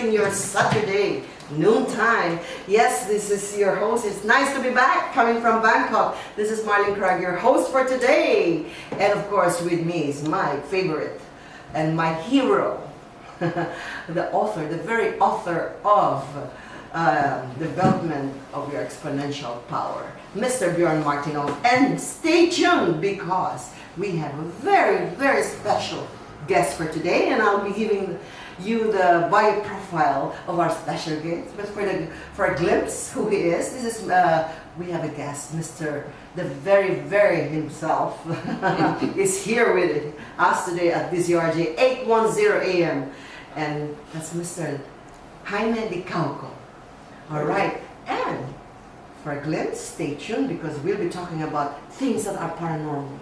in your Saturday noontime. Yes, this is your host. It's nice to be back, coming from Bangkok. This is Marlene Craig, your host for today. And of course, with me is my favorite and my hero, the author, the very author of Development of Your Exponential Power, Mr. Bjorn Martinov. And stay tuned because we have a very, very special guest for today, and I'll be giving you the bio profile of our special guest. But for a glimpse who he is, this is we have a guest, Mr. the very himself is here with us today at DCRJ 810 AM, and that's Mr. Jaime Licauco. All right, and for a glimpse, stay tuned because we'll be talking about things that are paranormal.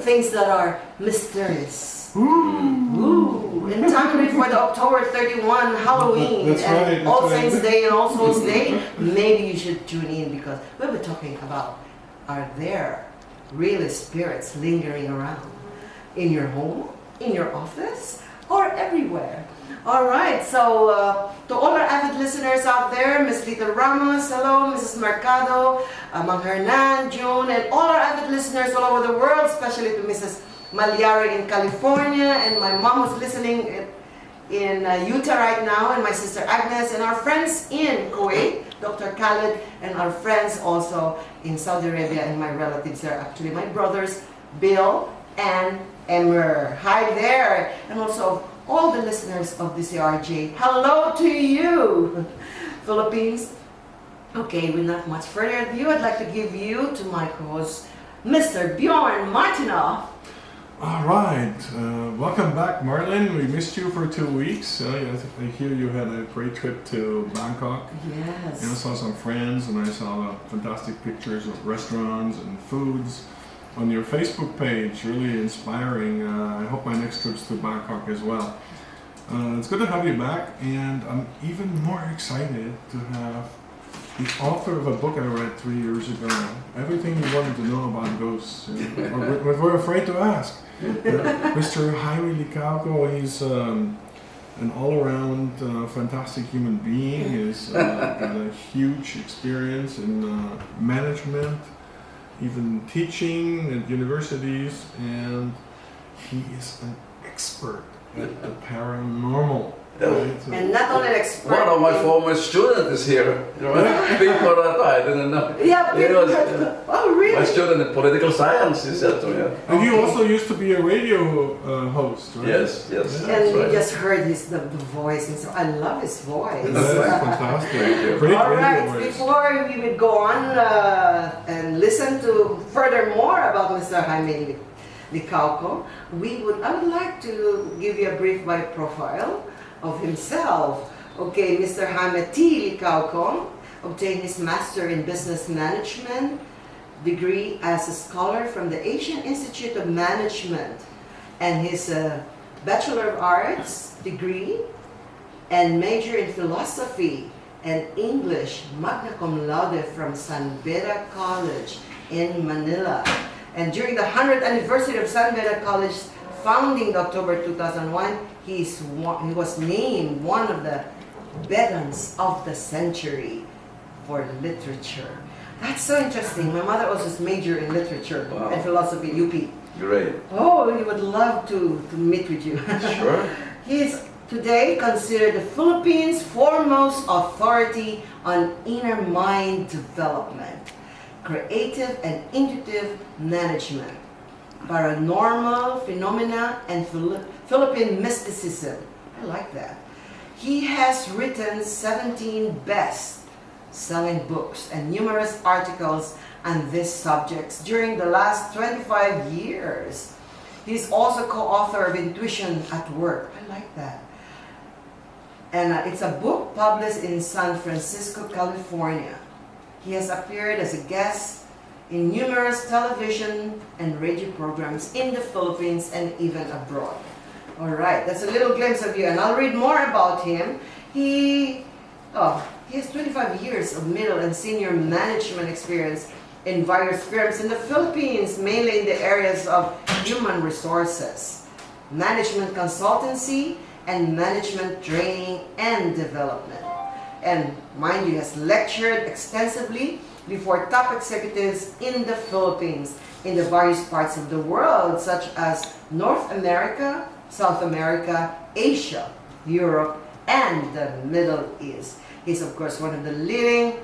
Things that are mysterious. Ooh. In time before the October 31 Halloween and All Saints Day and All Souls Day, maybe you should tune in because we'll be talking about, are there really spirits lingering around in your home, in your office, or everywhere? All right, so to all our avid listeners out there, Miss Lita Ramos, hello, Mrs. Mercado, Mang Hernan, June, and all our avid listeners all over the world, especially to Mrs. Malyari in California, and my mom who's listening in Utah right now, and my sister Agnes, and our friends in Kuwait, Dr. Khaled, and our friends also in Saudi Arabia, and my relatives are actually my brothers, Bill and Emmer. Hi there, and also all the listeners of DCRJ, hello to you, Philippines. Okay, with not much further ado, I'd like to give you to my co-host, Mr. Bjorn Martinov. All right, welcome back, Marlene. We missed you for 2 weeks. I hear you had a great trip to Bangkok. Yes. And I saw some friends, and I saw fantastic pictures of restaurants and foods on your Facebook page. Really inspiring. I hope my next trip's to Bangkok as well. It's good to have you back, and I'm even more excited to have the author of a book I read 3 years ago. Everything you wanted to know about ghosts, but we're afraid to ask. Mr. Jaime Licauco, he's an all-around fantastic human being. He's got a huge experience in management, even teaching at universities, and he is an expert at the paranormal. Right? So And not only an expert. One of my former students is here. People that I didn't know. Yeah, He was, oh really? my student in political science, he said to me. And you also used to be a radio host, right? Yes. And That's we right. just heard the voice, and so I love his voice. That's fantastic. Great All radio right, voice. before we would go on and listen to further more about Mr. Jaime Licauco, I would like to give you a brief bio profile of himself. Okay, Mr. Jaime T. Licauco obtained his Master in Business Management degree as a scholar from the Asian Institute of Management, and his Bachelor of Arts degree and major in Philosophy and English, magna cum laude from San Beda College in Manila. And during the 100th anniversary of San Beda College founding October 2001, he was named one of the Bedans of the Century for literature. That's so interesting. My mother also is major in literature and philosophy, UP. Great. Oh, we would love to meet with you. Sure. He is today considered the Philippines' foremost authority on inner mind development, creative and intuitive management, paranormal phenomena, and Philippine mysticism. I like that. He has written 17 best-selling books and numerous articles on these subjects during the last 25 years. He's also co-author of Intuition at Work. I like that. And it's a book published in San Francisco, California. He has appeared as a guest in numerous television and radio programs in the Philippines and even abroad. All right, that's a little glimpse of you, and I'll read more about him. He has 25 years of middle and senior management experience in various firms in the Philippines, mainly in the areas of human resources, management consultancy, and management training and development. And mind you, he has lectured extensively before top executives in the Philippines, in the various parts of the world, such as North America, South America, Asia, Europe, and the Middle East. He's of course one of the leading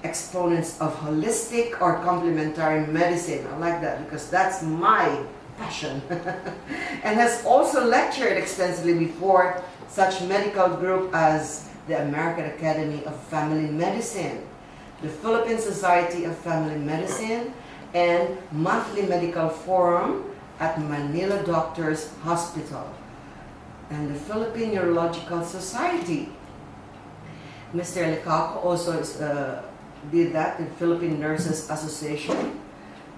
exponents of holistic or complementary medicine. I like that because that's my passion. And has also lectured extensively before such medical group as the American Academy of Family Medicine, the Philippine Society of Family Medicine, and Monthly Medical Forum at Manila Doctors Hospital, and the Philippine Neurological Society. Mr. Licauco also did that, the Philippine Nurses Association,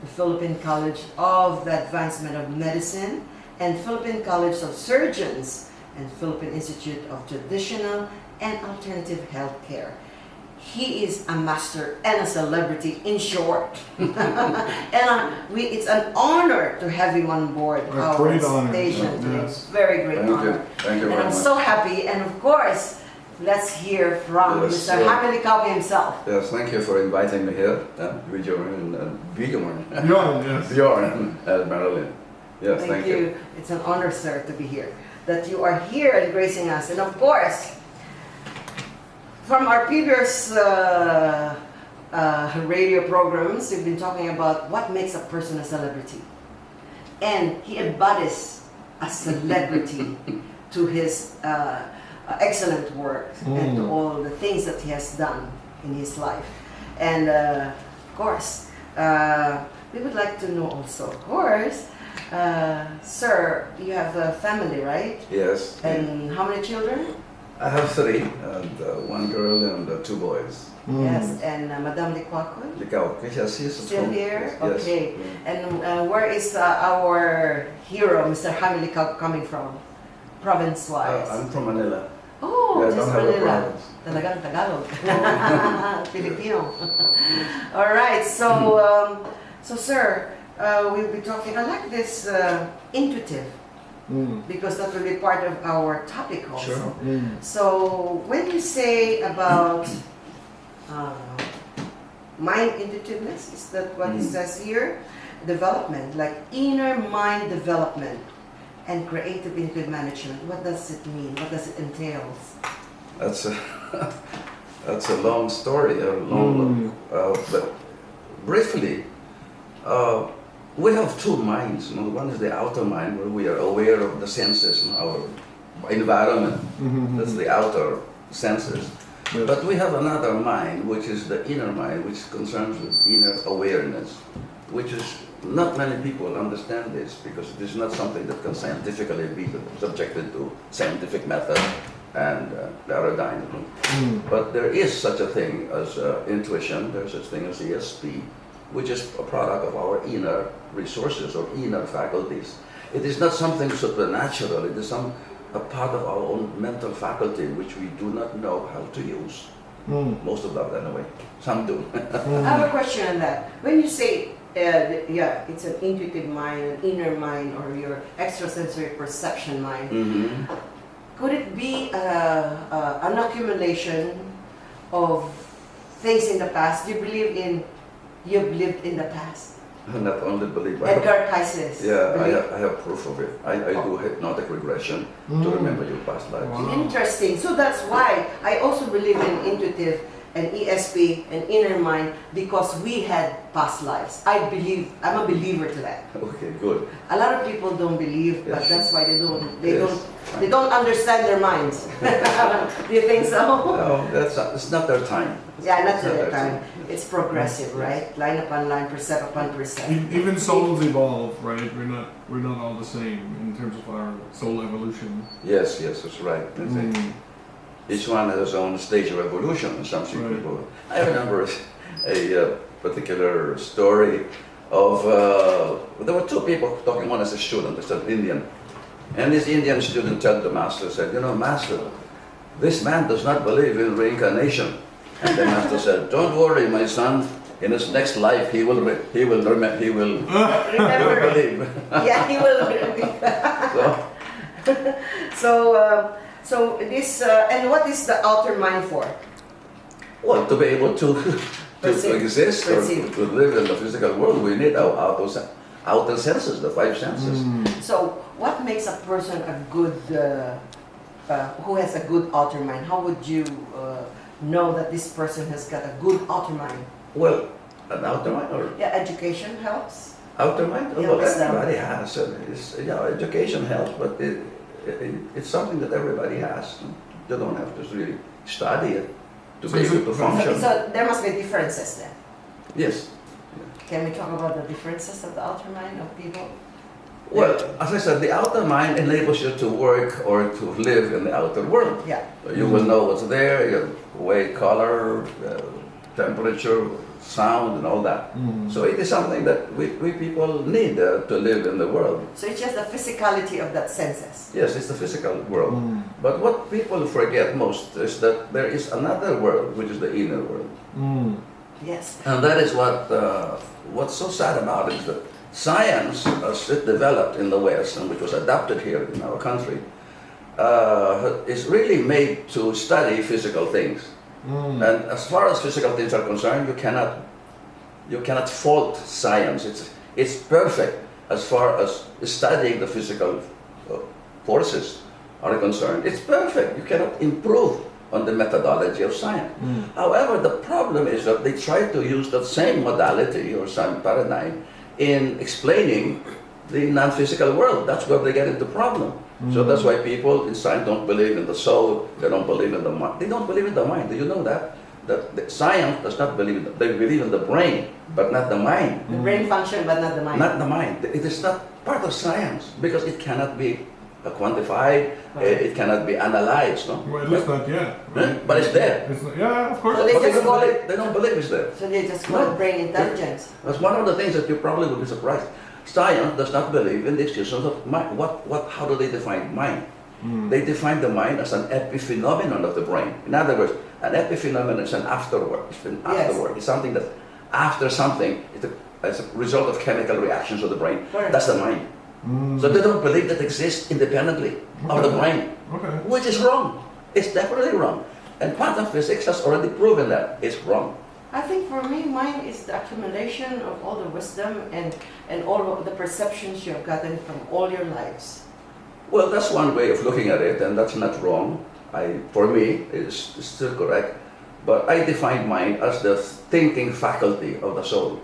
the Philippine College of the Advancement of Medicine, and Philippine College of Surgeons, and Philippine Institute of Traditional and Alternative Healthcare. He is a master and a celebrity, in short. And it's an honor to have him on board our great honor. station today. Yes. Very great honor. Thank you And very I'm much. so happy. And of course, let's hear from Yes, Mr. Jaime Licauco himself. Yes, thank you for inviting me here. Bjorn, Bjorn, yes. Bjorn, Marilyn. Yes, Thank you. It's an honor, sir, to be here. That you are here and gracing us. And of course, from our previous radio programs, we've been talking about what makes a person a celebrity. And he embodies a celebrity to his excellent work and to all the things that he has done in his life. And of course, we would like to know also, of course, sir, you have a family, right? Yes. And how many children? I have 3, and 1 girl and 2 boys. Yes, and Madame Licauco? Licauco, yes, he's Still here? Yes. Okay. And where is our hero, Mr. Jaime Licauco, coming from? Province-wise? I'm from Manila. Oh, Yeah, I just don't have a Manila. province. Talagang Tagalog. Filipino. All right, so, so sir, we'll be talking, I like this intuitive, because that will be part of our topic also. Sure. So when you say about mind intuitiveness, is that what it says here? Development, like inner mind development and creative intuitive management. What does it mean? What does it entail? That's a that's a long story, but briefly, we have 2 minds. One is the outer mind, where we are aware of the senses, our environment. That's the outer senses. Yes. But we have another mind, which is the inner mind, which concerns with inner awareness, which is not many people understand this, because it is not something that can scientifically be subjected to scientific method and paradigm. But there is such a thing as intuition, there's such thing as ESP, which is a product of our inner resources or inner faculties. It is not something supernatural, it is a part of our own mental faculty which we do not know how to use. Most of them anyway, some do. I have a question on that. When you say, it's an intuitive mind, an inner mind, or your extrasensory perception mind, could it be an accumulation of things in the past? Do you believe you've lived in the past? I not only believe, Edgar Cayce's. yeah, I have proof of it. I do hypnotic regression to remember your past lives. Wow. Interesting. So that's why I also believe in intuitive and ESP and inner mind, because we had past lives. I'm a believer to that. Okay, good. A lot of people don't believe, but Yes. that's why they Yes. don't understand their minds. Do you think so? No, it's not their time. Yeah, not It's to their their time. It's progressive, right? Line upon line, precept upon precept. Even souls evolve, right? We're not all the same in terms of our soul evolution. Yes, that's right. Each one has its own stage of evolution. Some Right. people. I remember a particular story of there were 2 people talking. One is a student, it's an Indian, and this Indian student told the master, said, "Master, this man does not believe in reincarnation." And the master said, "Don't worry, my son. In his next life, he will Remember, believe." yeah, he will. So, So So this, and what is the outer mind for? Well, to be able to Perceive. exist or Perceive. to live in the physical world, we need our outer senses, the five senses. So what makes a person a good, who has a good outer mind? How would you know that this person has got a good outer mind? Well, an outer mind or Yeah, education helps. outer mind? Yeah, Well, wisdom. everybody has. Education helps, but it's something that everybody has. You don't have to really study it to be able to function. So there must be differences then. Yes. Can we talk about the differences of the outer mind of people? Well, as I said, the outer mind enables you to work or to live in the outer world. Yeah. You will know what's there, your weight, color, temperature, sound, and all that. So it is something that we people need to live in the world. So it's just the physicality of that senses. Yes, it's the physical world. But what people forget most is that there is another world, which is the inner world. Yes. And that is what's so sad about it is that science, as it developed in the West and which was adopted here in our country, is really made to study physical things. And as far as physical things are concerned, you cannot fault science. It's perfect as far as studying the physical forces are concerned. It's perfect. You cannot improve on the methodology of science. However, the problem is that they try to use that same modality or same paradigm in explaining the non-physical world. That's where they get into problem. So that's why people in science don't believe in the soul, they don't believe in the mind. They don't believe in the mind. Do you know that? That the science does not believe in they believe in the brain, but not the mind. The brain function, but not the mind. Not the mind. It is not part of science because it cannot be quantified, it cannot be analyzed. No? Well, at least not yet. Right? But it's there. It's not, yeah, of course. So But just call they don't believe it's there. So they just call it brain intelligence. That's one of the things that you probably would be surprised. Science does not believe in the existence of mind. How do they define mind? They define the mind as an epiphenomenon of the brain. In other words, an epiphenomenon is an afterward. It's an afterward. It's something that after something, it's a result of chemical reactions of the brain. Correct. That's the mind. So they don't believe that exists independently of the brain, which is wrong. It's definitely wrong. And quantum physics has already proven that it's wrong. I think for me, mind is the accumulation of all the wisdom and all of the perceptions you have gotten from all your lives. Well, that's one way of looking at it, and that's not wrong. For me, it's still correct. But I define mind as the thinking faculty of the soul.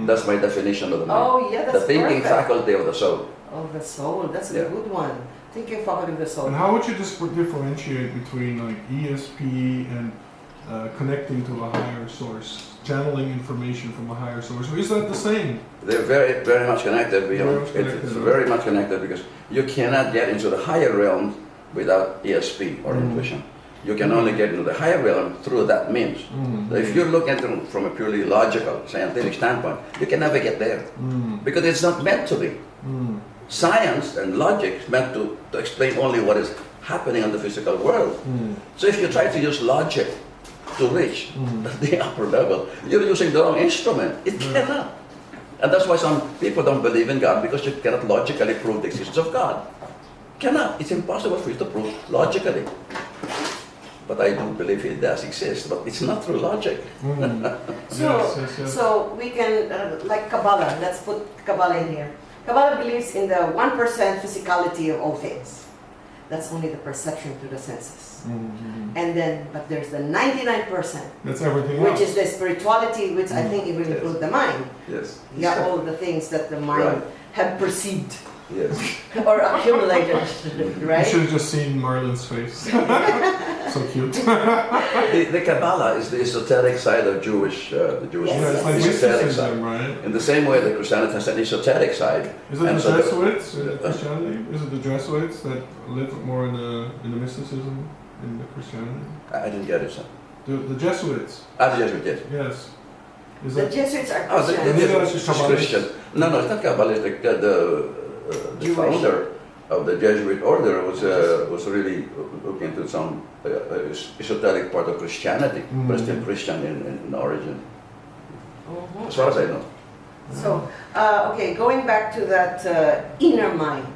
That's my definition of the mind. Oh, yeah, that's the thinking perfect. faculty of the soul. Of the soul, that's a good one. Thinking faculty of the soul. And how would you just differentiate between like ESP and connecting to a higher source, channeling information from a higher source? Or is that the same? They're very, very much connected. It's Right? very much connected because you cannot get into the higher realm without ESP or intuition. You can only get into the higher realm through that means. If you look at it from a purely logical, scientific standpoint, you can never get there because it's not meant to be. Science and logic is meant to explain only what is happening in the physical world. So if you try to use logic to reach the upper level, you're using the wrong instrument. It cannot. And that's why some people don't believe in God, because you cannot logically prove the existence of God. Cannot. It's impossible for you to prove logically. But I do believe it does exist, but it's not through logic. So we can, like Kabbalah, let's put Kabbalah in here. Kabbalah believes in the 1% physicality of all things. That's only the perception through the senses. And then, but there's the 99%. That's everything Which else. is the spirituality, which I think it will include the mind. Yes. Yeah, all the things that the mind have perceived Yes. or accumulated, You right? should have just seen Marlon's face. So cute. The Kabbalah is the esoteric side of Jewish, the Jewish Yes, Yeah, it's like esoteric side. mysticism, right? In the same way that Christianity has an esoteric side. Is it And the so the- Jesuits in Christianity? Is it the Jesuits that live more in the mysticism in the Christianity? I didn't get it, sir. The Jesuits, Ah, the Jesuit, yes. yes. Is The that Jesuits are Oh, the Christians. Jesuits It's is Kabbalist. Christian. No, it's not Kabbalist. The Jewish. founder of the Jesuit order was really looking into some esoteric part of Christianity, but still Christian in origin, as far as I know. So, okay, going back to that inner mind.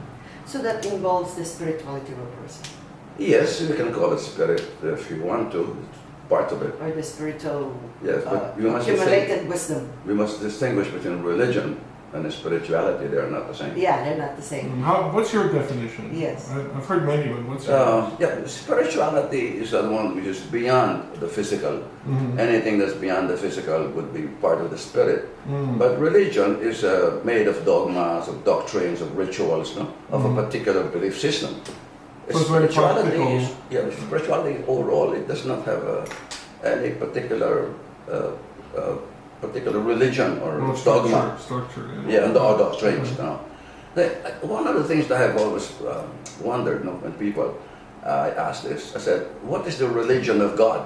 So that involves the spirituality of a person. Yes, you can call it spirit if you want to. It's part of it. Or the spiritual Yes, but you must accumulated wisdom. we must distinguish between religion and spirituality. They are not the same. Yeah, they're not the same. What's your definition? Yes. I've heard many, but what's your Yeah, spirituality is the one which is beyond the physical. Anything that's beyond the physical would be part of the spirit. But religion is made of dogmas, of doctrines, of rituals, no? Of a particular belief system. So it's very Spirituality practical. is, yeah, spirituality overall, it does not have any particular religion or dogma. Structure, Yeah, and all doctrines. No. One of the things that I've always wondered, no, when people ask this, I said, what is the religion of God?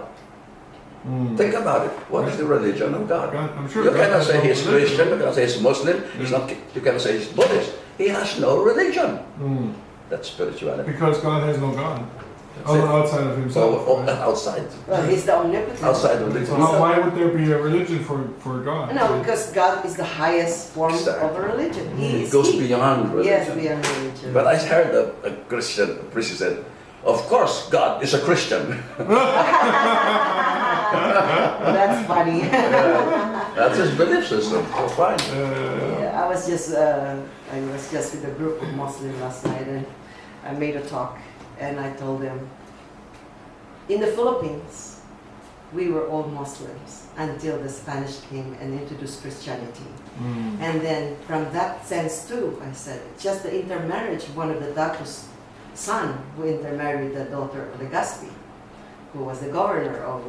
Think about it. What is the religion of God? I'm sure You God cannot has say no he's religion. Christian, you cannot say he's Muslim, he's not, you cannot say he's Buddhist. He has no religion. That's spirituality. Because God has no God. That's it. Outside of himself. So, right? outside. Well, he's the omnipotent. Outside of So religion. why would there be a religion for God? No, because God is the highest form Exactly. of a religion. He It is goes he. beyond religion. Yes, beyond religion. But I heard a Christian priest said, of course God is a Christian. That's funny. That's his belief system. So fine. Yeah, I was just with a group of Muslims last night, and I made a talk, and I told them, in the Philippines, we were all Muslims until the Spanish came and introduced Christianity. And then from that sense too, I said, just the intermarriage, one of the Dato's son who intermarried the daughter of Legazpi, who was the governor of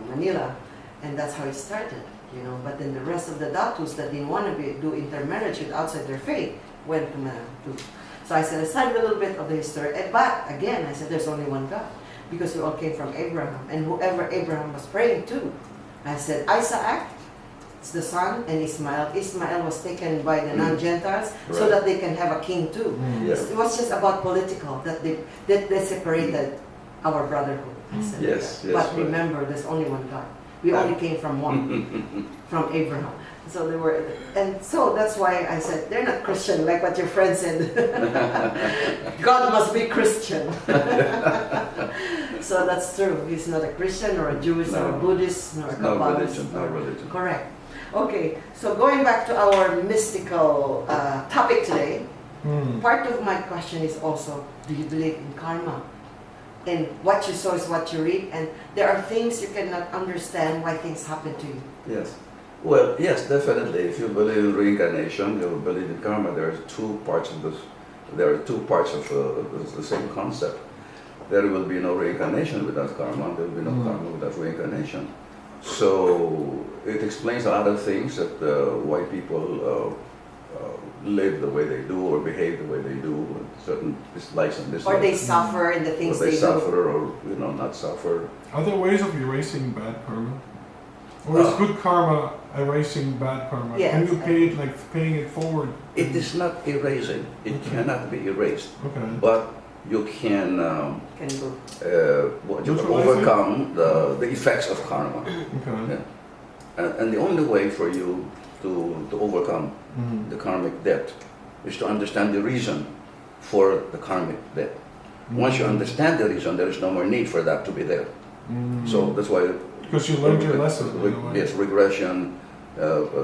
Manila, and that's how it started, you know. But then the rest of the Datus that didn't want to do intermarriage with outside their faith went to. So I said, aside a little bit of the history, but again, I said, there's only one God, because we all came from Abraham, and whoever Abraham was praying to. I said, Isaac, it's the son, and Ismael. Ismael was taken by the non-Gentiles so Right. that they can have a king too. Yes. It was just about political, that they separated our brotherhood. I said, Yes, yes, but right. remember, there's only one God. We only came from one, from Abraham. So they were, and so that's why I said they're not Christian, like what your friend said. God must be Christian. So that's true. He's not a Christian or a Jewish or a No. Buddhist nor a No Kabbalist. religion, no religion. Correct. Okay, so going back to our mystical topic today, part of my question is also, do you believe in karma? And what you sow is what you reap, and there are things you cannot understand why things happen to you. Yes. Well, yes, definitely. If you believe in reincarnation, you believe in karma. There are two parts of this. There are two parts of the same concept. There will be no reincarnation without karma. There will be no karma without reincarnation. So it explains a lot of things that why people live the way they do or behave the way they do, and certain dislikes and dislikes. Or they suffer in the things Or they they suffer do. or not suffer. Are there ways of erasing bad karma? Or is good karma erasing bad karma? Yes. Can you pay it, like paying it forward? It is not erasing. It cannot be erased. Okay. But you can Can go. Neutralize overcome the effects of karma. Okay. Yeah. And the only way for you to overcome the karmic debt is to understand the reason for the karmic debt. Once you understand the reason, there is no more need for that to be there. So that's why. Because you learned your lesson. in a way. Yes, regression,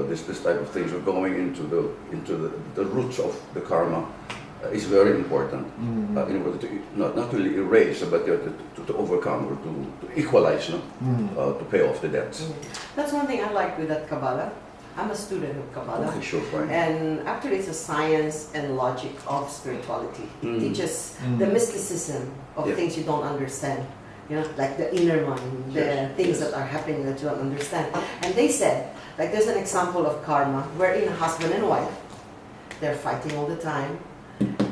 this type of things. We're going into the roots of the karma is very important in order to not really erase, but to overcome or to equalize, to pay off the debts. That's one thing I like with that Kabbalah. I'm a student of Kabbalah. Okay, sure, fine. And actually it's a science and logic of spirituality. It teaches the mysticism of Yeah. things you don't understand. You know, like the inner mind, the Yes, things yes. that are happening that you don't understand. And they said, like there's an example of karma wherein a husband and wife, they're fighting all the time.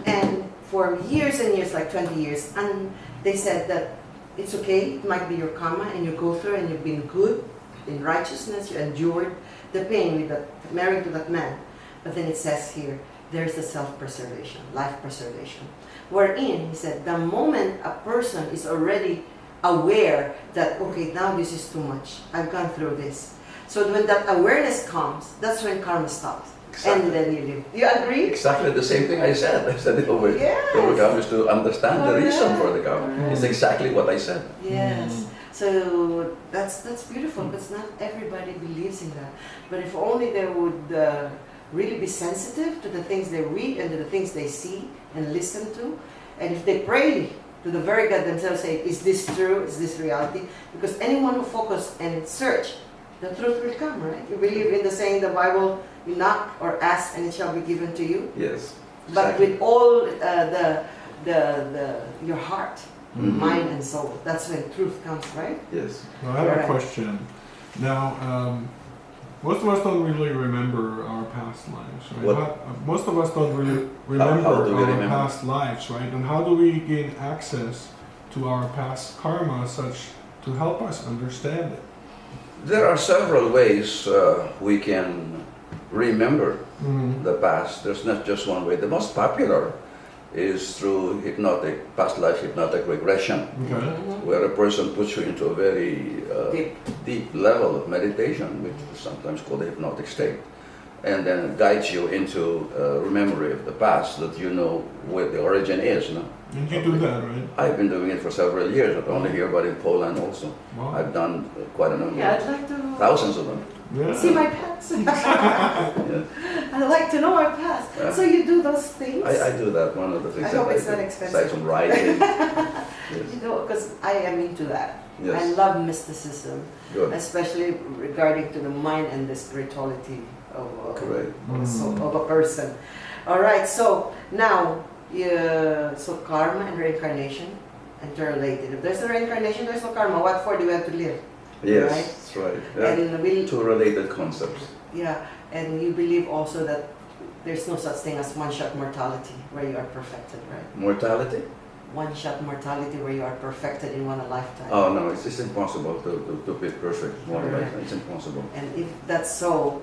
And for years and years, like 20 years, and they said that it's okay, it might be your karma, and you go through and you've been good in righteousness, you endured the pain with that, married to that man. But then it says here, there's the self-preservation, life preservation. Wherein, he said, the moment a person is already aware that, okay, now this is too much, I've gone through this. So when that awareness comes, that's when karma stops. Exactly. and then you live. You agree? Exactly the same thing I said. I said the Yes. overcome is to understand the reason for the Correct. karma. It's exactly what I said. Yes. So that's beautiful, because not everybody believes in that. But if only they would really be sensitive to the things they read and to the things they see and listen to, and if they pray to the very God themselves, say, is this true? Is this reality? Because anyone who focus and search, the truth will come, right? You believe in the saying in the Bible, you knock or ask and it shall be given to you. Yes. But Exactly. with all your heart, Mhm. mind and soul, that's when truth comes, right? Yes. Well, I have a Right. question. Now, most of us don't really remember our past lives, right? What? Most of us don't really remember how do we our remember? past lives, right? And how do we gain access to our past karma such to help us understand it? There are several ways we can remember Mm-hmm. the past. There's not just one way. The most popular is through past life hypnotic regression, Okay. where a person puts you into a very Deep. deep level of meditation, which is sometimes called a hypnotic state, and then guides you into a memory of the past that you know where the origin is. No? And you do that, right? I've been doing it for several years, not only here but in Poland also. Wow. I've done quite a number, Yeah, I'd like to thousands of them. Yeah. see my past. Yeah. I'd like to know my past. Yeah. So you do those things? I do that. One of the things I hope that it's do, not expensive. besides from writing. Yes. You know, because I am into that. Yes. I love mysticism, Good. especially regarding to the mind and the spirituality of Correct. of a person. All right, so now, so karma and reincarnation interrelated. If there's a reincarnation, there's no karma. What for do we have to live? Yes, Right? that's right. Yeah. And we'll, Two related concepts. yeah, and you believe also that there's no such thing as one-shot mortality where you are perfected, right? Mortality? One-shot mortality where you are perfected in one lifetime. Oh no, it's impossible to be perfect. One Correct. lifetime. It's impossible. And if that's so,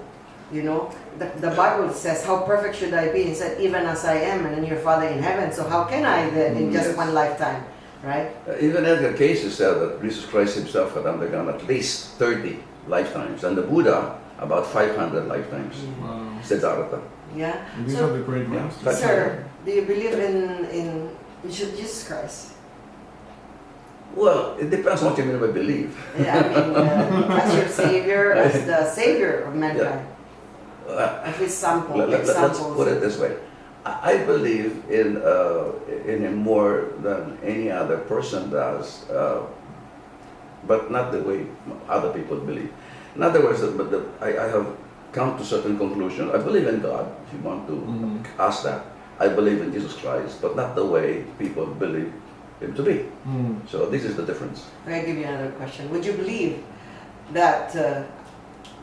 you know, the Bible says, how perfect should I be? It said, even as I am, and then your Father in heaven. So how can I then in just Yes. one lifetime, right? Even Edgar Cayce said that Jesus Christ himself had undergone at least 30 lifetimes, and the Buddha about 500 lifetimes. Wow. Siddhartha. Yeah. And these So, are the great Yeah. masters. sir, do you believe in Jesus Christ? Well, it depends what you mean by believe. Yeah, I mean, as your Savior, as the Savior of mankind. Of His sample, Let's examples. put it this way. I believe in him more than any other person does, but not the way other people believe. In other words, I have come to certain conclusions. I believe in God, if you want to ask that. I believe in Jesus Christ, but not the way people believe Him to be. Mm. So this is the difference. I'll give you another question. Would you believe that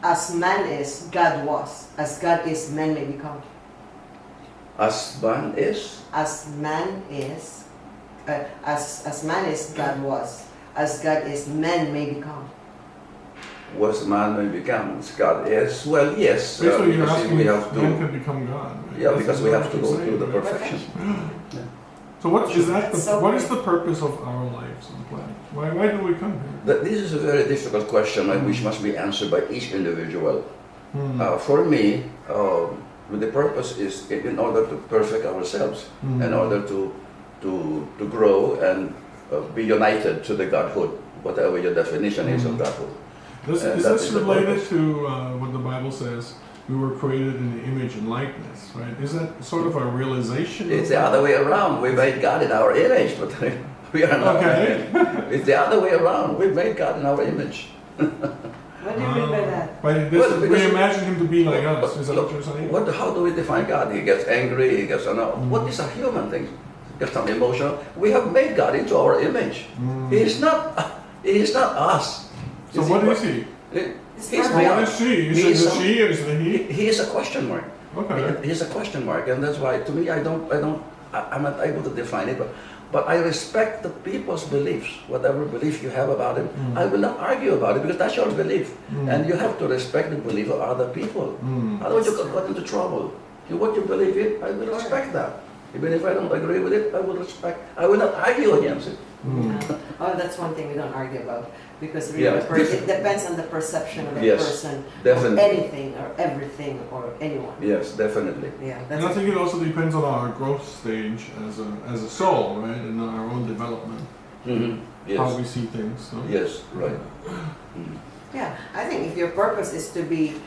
as man is, God was? As God is, man may become? As man is, As man is, as man is, God was. As God is, man may become. was man may become as God is. Well, yes, Basically, you're because asking we if have man to. can become God. Right? Yeah, That's because we what have to you're go saying, through the right? perfection. So what is that? That's so What is great. the purpose of our lives on the planet? Why do we come here? This is a very difficult question, which must be answered by each individual. Hmm. For me, the purpose is in order to perfect ourselves, Hmm. in order to grow and be united to the godhood, whatever your definition is of Mhm. godhood. Is that this is the related purpose. to what the Bible says? We were created in the image and likeness, right? Is that sort of a realization? It's of the that? other way around. We made God in our image, but we are not. Okay. It's the other way around. We made God in our image. What do you mean by that? But this, Well, we because- imagine him to be like But us. Is that look, what you're saying? how do we define God? He gets angry, he gets what is a human thing? He gets some emotional. We have made God into our image. Mm. He is not us. So what is he? It's He's perfect. What is she? Is He it is the some- she or is it the he? He is a question mark. Okay. He's a question mark, and that's why to me I'm not able to define it, but I respect the people's beliefs, whatever belief you have about him. Mm. I will not argue about it because that's your belief, Mm. and you have to respect the belief of other people. Mm. Otherwise, you could get into trouble. What you believe in, I will respect that. Even if I don't agree with it, I will respect. I will not argue against it. Oh, that's one thing we don't argue about, because really Yeah, it depends on the perception of a Yes, person, definitely. of anything or everything or anyone. Yes, definitely. Yeah, And I that's think it also depends on our growth stage as a soul, right, and our own development, Yes. how we see things. So. Yes, right. yeah. I think if your purpose is to be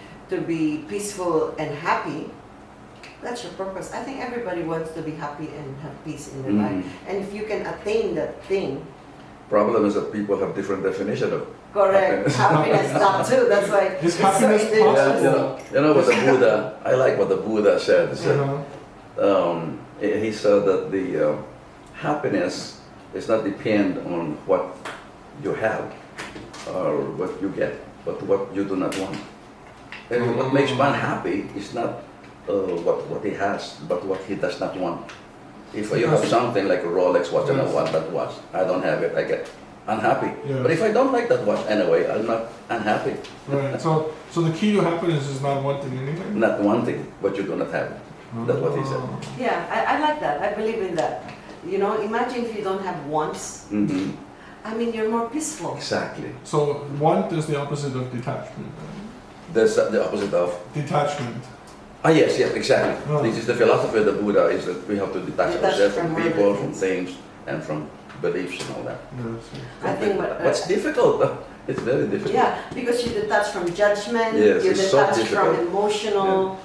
peaceful and happy, that's your purpose. I think everybody wants to be happy and have peace in their life. And if you can attain that thing, Problem is that people have different definition of correct, happiness that too. That's why Is it's so happiness individual. You know what the Buddha, I like what the Buddha said. He said, he said that the happiness is not depend on what you have or what you get, but what you do not want. And what makes one happy is not what he has, but what he does not want. If you have something like a Rolex watch and I want that watch, I don't have it, I get unhappy. Yes. But if I don't like that watch anyway, I'm not unhappy. Right. So the key to happiness is not wanting anything. Not wanting what you do not have. That's what he said. Yeah, I like that. I believe in that. You know, imagine if you don't have wants. Mm-hmm. I mean, you're more peaceful. Exactly. So want is the opposite of detachment. Right? That's the opposite of. Detachment. Yes, exactly. Oh. This is the philosophy of the Buddha, is that we have to detach Detach ourselves from from people, other from things. things, and from beliefs and all that. Yes. I think But it's difficult. It's very difficult. yeah, because you detach from judgment, Yes, you it's so detach from difficult. emotional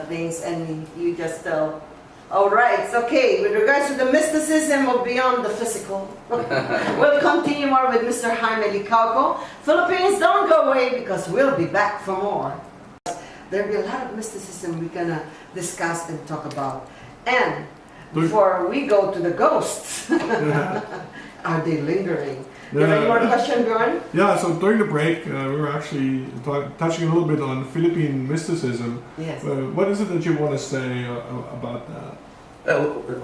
things, and you just tell, all right, it's okay. With regards to the mysticism of beyond the physical, we'll continue more with Mr. Jaime Licauco. Philippines, don't go away, because we'll be back for more. There'll be a lot of mysticism we're gonna discuss and talk about. And before we go to the ghosts, are they lingering? You have any more question, Bjorn? Yeah, so during the break, we were actually touching a little bit on Philippine mysticism. Yes. What is it that you want to say about that?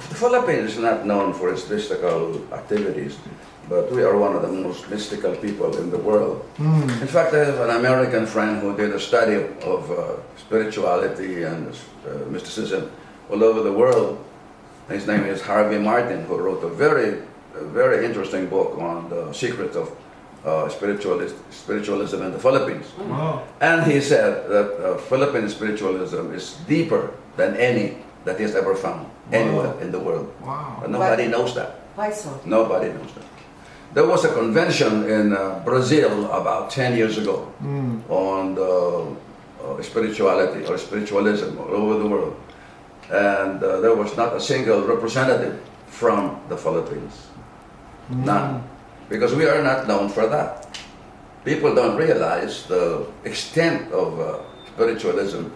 The Philippines is not known for its mystical activities, but we are one of the most mystical people in the world. In fact, I have an American friend who did a study of spirituality and mysticism all over the world. His name is Harvey Martin, who wrote a very interesting book on the secrets of spiritualism in the Philippines. Wow. And he said that Philippine spiritualism is deeper than any that he has ever found anywhere in the world. Wow. But nobody knows that. Why so? Nobody knows that. There was a convention in Brazil about 10 years ago on the spirituality or spiritualism all over the world. And there was not a single representative from the Philippines. None. Because we are not known for that. People don't realize the extent of spiritualism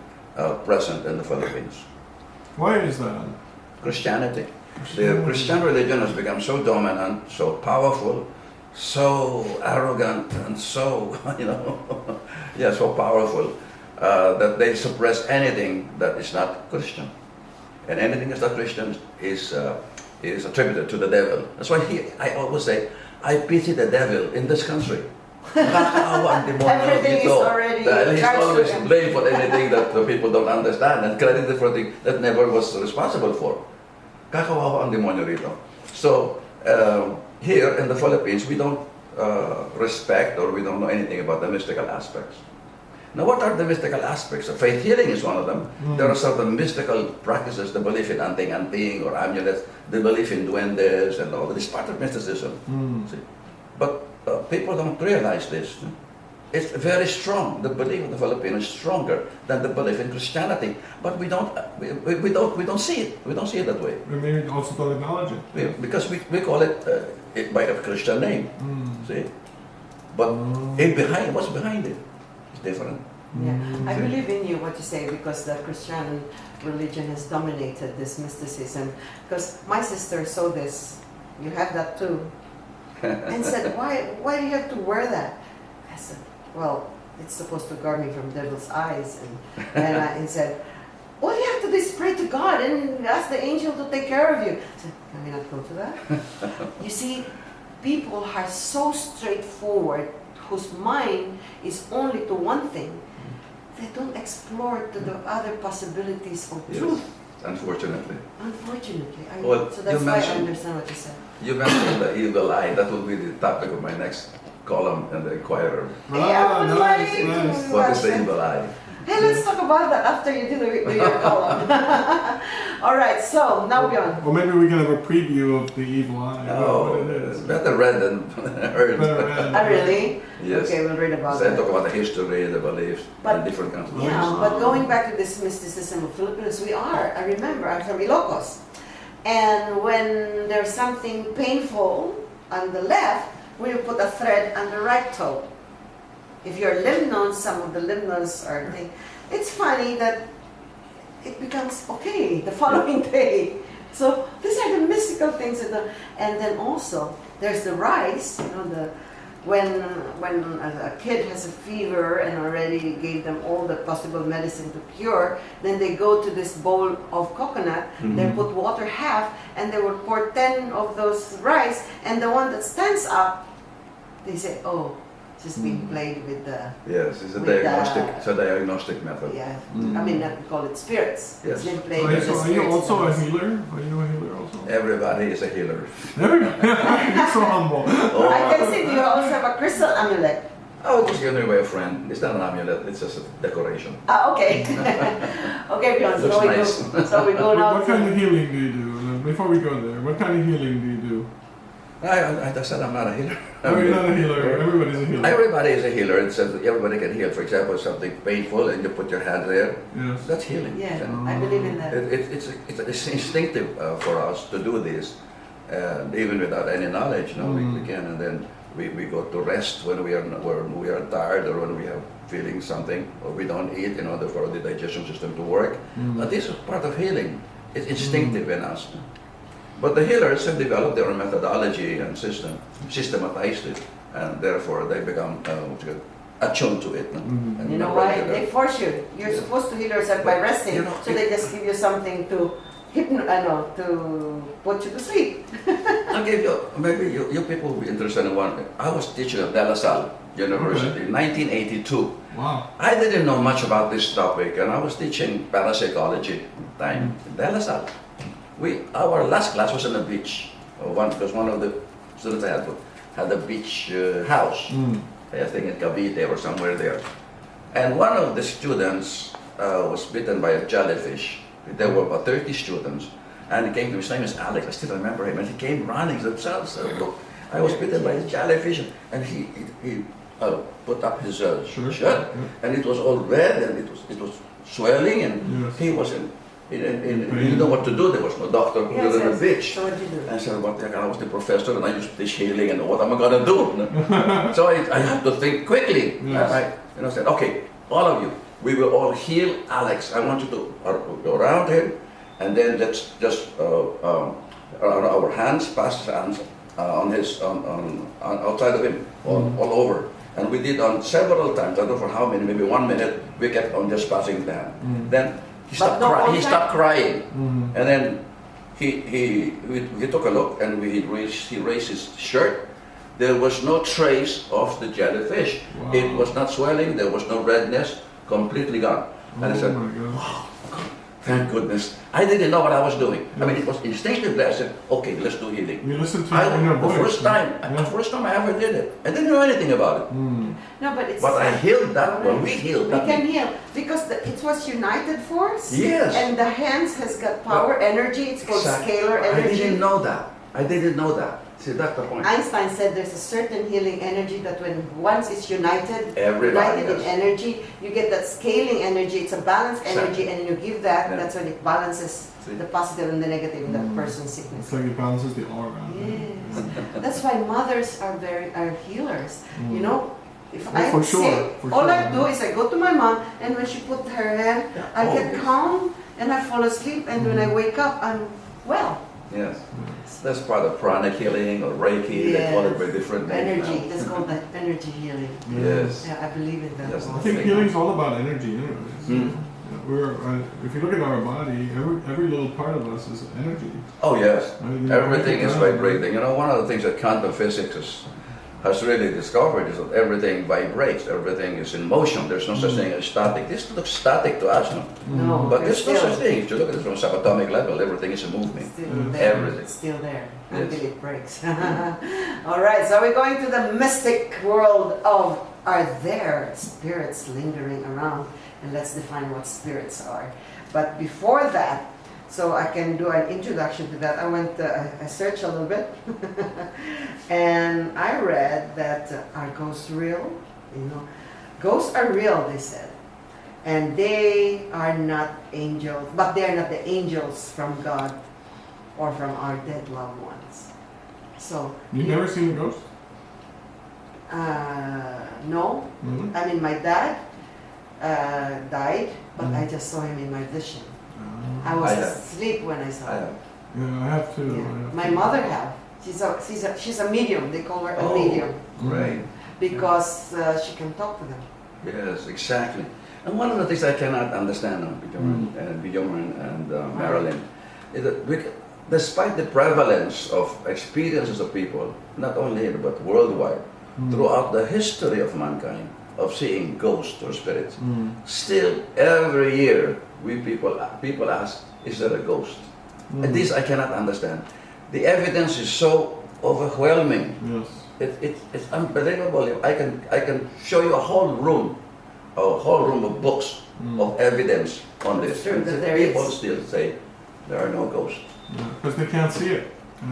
present in the Philippines. Why is that? Christianity. The Christian religion has become so dominant, so powerful, so arrogant, and so, so powerful that they suppress anything that is not Christian. And anything that's not Christian is attributed to the devil. That's why I always say, I pity the devil in this country. Everything is already He's charged always to him. blamed for anything that the people don't understand and credited for things that never was responsible for. Kakawawa ang demonyo rito. So, here in the Philippines, we don't respect or we don't know anything about the mystical aspects. Now, what are the mystical aspects? Faith healing is one of them. There are certain mystical practices, the belief in anting-anting or amulets, the belief in duendes and all that. It's part of mysticism. See? But people don't realize this. It's very strong. The belief of the Filipinos is stronger than the belief in Christianity. But we don't see it. We don't see it that way. We may also don't acknowledge it. Because we call it by a Christian name. See? But what's behind it? It's different. Yeah, I believe in you what you say, because the Christian religion has dominated this mysticism. Because my sister saw this, you have that too, and said, why do you have to wear that? I said, well, it's supposed to guard me from devil's eyes. And said, all you have to do is pray to God and ask the angel to take care of you. I said, can we not go to that? You see, people are so straightforward, whose mind is only to one thing. They don't explore to the other possibilities of truth. unfortunately. Unfortunately. Well, so that's you why I mentioned- understand what you said. You mentioned the evil eye. That will be the topic of my next column in the Inquirer. Hey, I would like nice, to nice. What is the watch evil eye? Hey, let's talk about that after you do your column. All right, so now we're on. Or maybe we can have a preview of the evil eye. Oh, what it is. better read than heard. Better read. Oh, really? Yes. Okay, we'll read about So I that. talk about the history, the beliefs, But- and different kinds of Yeah, beliefs. but going back to this mysticism of Filipinos, I remember, I'm from Ilocos. And when there's something painful on the left, we will put a thread on the right toe. If you're limnos, some of the limnos are, it's funny that it becomes okay the following day. So these are the mystical things. And then also, there's the rice, when a kid has a fever and already gave them all the possible medicine to cure, then they go to this bowl of coconut, they put water half, and they will pour 10 of those rice, and the one that stands up, they say, oh, she's being played with the, Yes, it's a with diagnostic method. yeah, I mean, not call it spirits. Yes. It's been played So with the are you spirits. also a healer? Are you a healer also? Everybody is a healer. You're so humble. Oh, I can see you also have a crystal amulet. oh, it was given away by a friend. It's not an amulet, it's just a decoration. Ah, okay. Okay, Beyonce, Looks so we nice. go, so we go now What kind to, of healing do you do? Before we go there, what kind of healing do you do? I said I'm not a healer. Oh, you're not a healer. Everybody's a healer. Everybody is a healer. It says that everybody can heal. For example, something painful and you put your hand there, Yes. that's healing. yeah, I believe in that. It's instinctive for us to do this, and even without any knowledge, we can. And then we go to rest when we are tired or when we are feeling something, or we don't eat in order for the digestion system to work. But this is part of healing. It's instinctive in us. But the healers have developed their own methodology and systematized it, and therefore they become attuned to it. And You know not why? regular. They force you. You're supposed to heal yourself by resting, You know, so they just give you something to to put you to sleep. I'll give you, maybe you people will be interested in one. I was teaching at De La Salle University in 1982. Wow. I didn't know much about this topic, and I was teaching parapsychology at the time in De La Salle. Our last class was on the beach, because one of the students I had a beach house, I think in Cavite or somewhere there. And one of the students was bitten by a jellyfish. There were about 30 students, and he came to his name is Alex. I still remember him, and he came running. He said, "Look, I was bitten by a jellyfish," and he put up his shirt, and it was all red, and it was swelling, and Yes. he was in he didn't know what to do. There was no doctor who Yes, was on the yes. beach. So what did you do? And I said, what the heck, I was the professor and I used this healing and what am I going to do? So I had to think quickly. Yes. I said, okay, all of you, we will all heal Alex. I want you to go around him and then let's just our hands, pass his hands on outside of him, all over. And we did on several times, I don't know for how many, maybe 1 minute, we kept on just passing the hand. Then he stopped crying, and then we took a look, and he raised his shirt. There was no trace of the jellyfish. Wow. It was not swelling. There was no redness. Completely gone. And I said, my God. "Wow, thank goodness." I didn't know what I was doing. I mean, it was instinctively. I said, "Okay, let's do healing." You listen to your inner The voice. first time I ever did it, I didn't know anything about it. No, but it's. But I healed that one. We healed We that. can heal because it was united force. Yes. And the hands has got power, energy. It's called Exactly. scalar I energy. didn't know that. I didn't know that. See, that's the point. Einstein said there's a certain healing energy that when once it's united Everybody in has. energy, you get that scaling energy. It's a balanced energy, Exactly. and you give that. Yeah. That's when it balances See? the positive and the negative in that person's sickness. It's like it balances the aura. Yes, that's why mothers are healers. You know, if Oh, I for sure, sick, for all sure, I do is I go to my mom, and when she put her hand, I Oh, get yes. calm and I fall asleep, and when I wake up, I'm well. Yes. That's part of pranic healing or Reiki. They call it by different names. Energy. now. That's called that energy healing. Yes. Yeah, I believe in that. Yes, I also. think healing's all about energy, anyways. Mm. If you look at our body, every little part of us is energy. Oh yes. Right, you Everything break it is down. vibrating. You know, one of the things that quantum physics has really discovered is that everything vibrates, everything is in motion. There's no such thing as static. This looks static to us, no? No, But there's no still, such thing. If you look at it from a subatomic level, everything is a movement. still there. Everything. It's still there Yes. until it breaks. All right, so we're going to the mystic world of, are there spirits lingering around? And let's define what spirits are. But before that, so I can do an introduction to that, I searched a little bit and I read that are ghosts real? You know, ghosts are real, they said. And they are not angels, but they are not the angels from God or from our dead loved ones. So You've never seen a ghost? no. Really? I mean, my dad died, but I just saw him in my vision. I was I have. asleep when I saw I him. have. Yeah, I have to. Yeah. I have My to. mother have. She's a medium. They call her a Oh. medium Great. because she can talk to them. Yes, exactly. And one of the things I cannot understand, Bjorn and Marilyn, is that despite the prevalence of experiences of people, not only here but worldwide, throughout the history of mankind, of seeing ghosts or spirits, still every year people ask, is there a ghost? And this I cannot understand. The evidence is so overwhelming. Yes. It's unbelievable. I can show you a whole room of books of evidence on this. True, And that there people is. still say there are no ghosts Because they can't see it.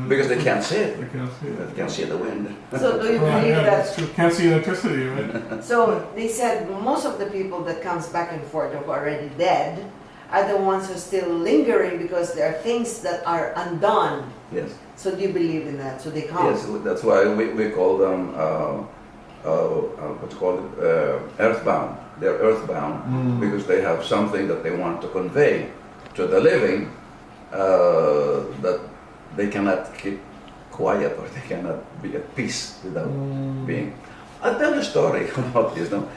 because they can't see it. They can't see it. They can't see the wind. So do you Oh, believe yeah, that? that's true. Can't see electricity, right? So they said most of the people that comes back and forth who are already dead are the ones who are still lingering because there are things that are undone. Yes. So do you believe in that? So they come. Yes, that's why we call them what's called earthbound. They're earthbound because they have something that they want to convey to the living that they cannot keep quiet or they cannot be at peace without being. I'll tell you a story about this. No?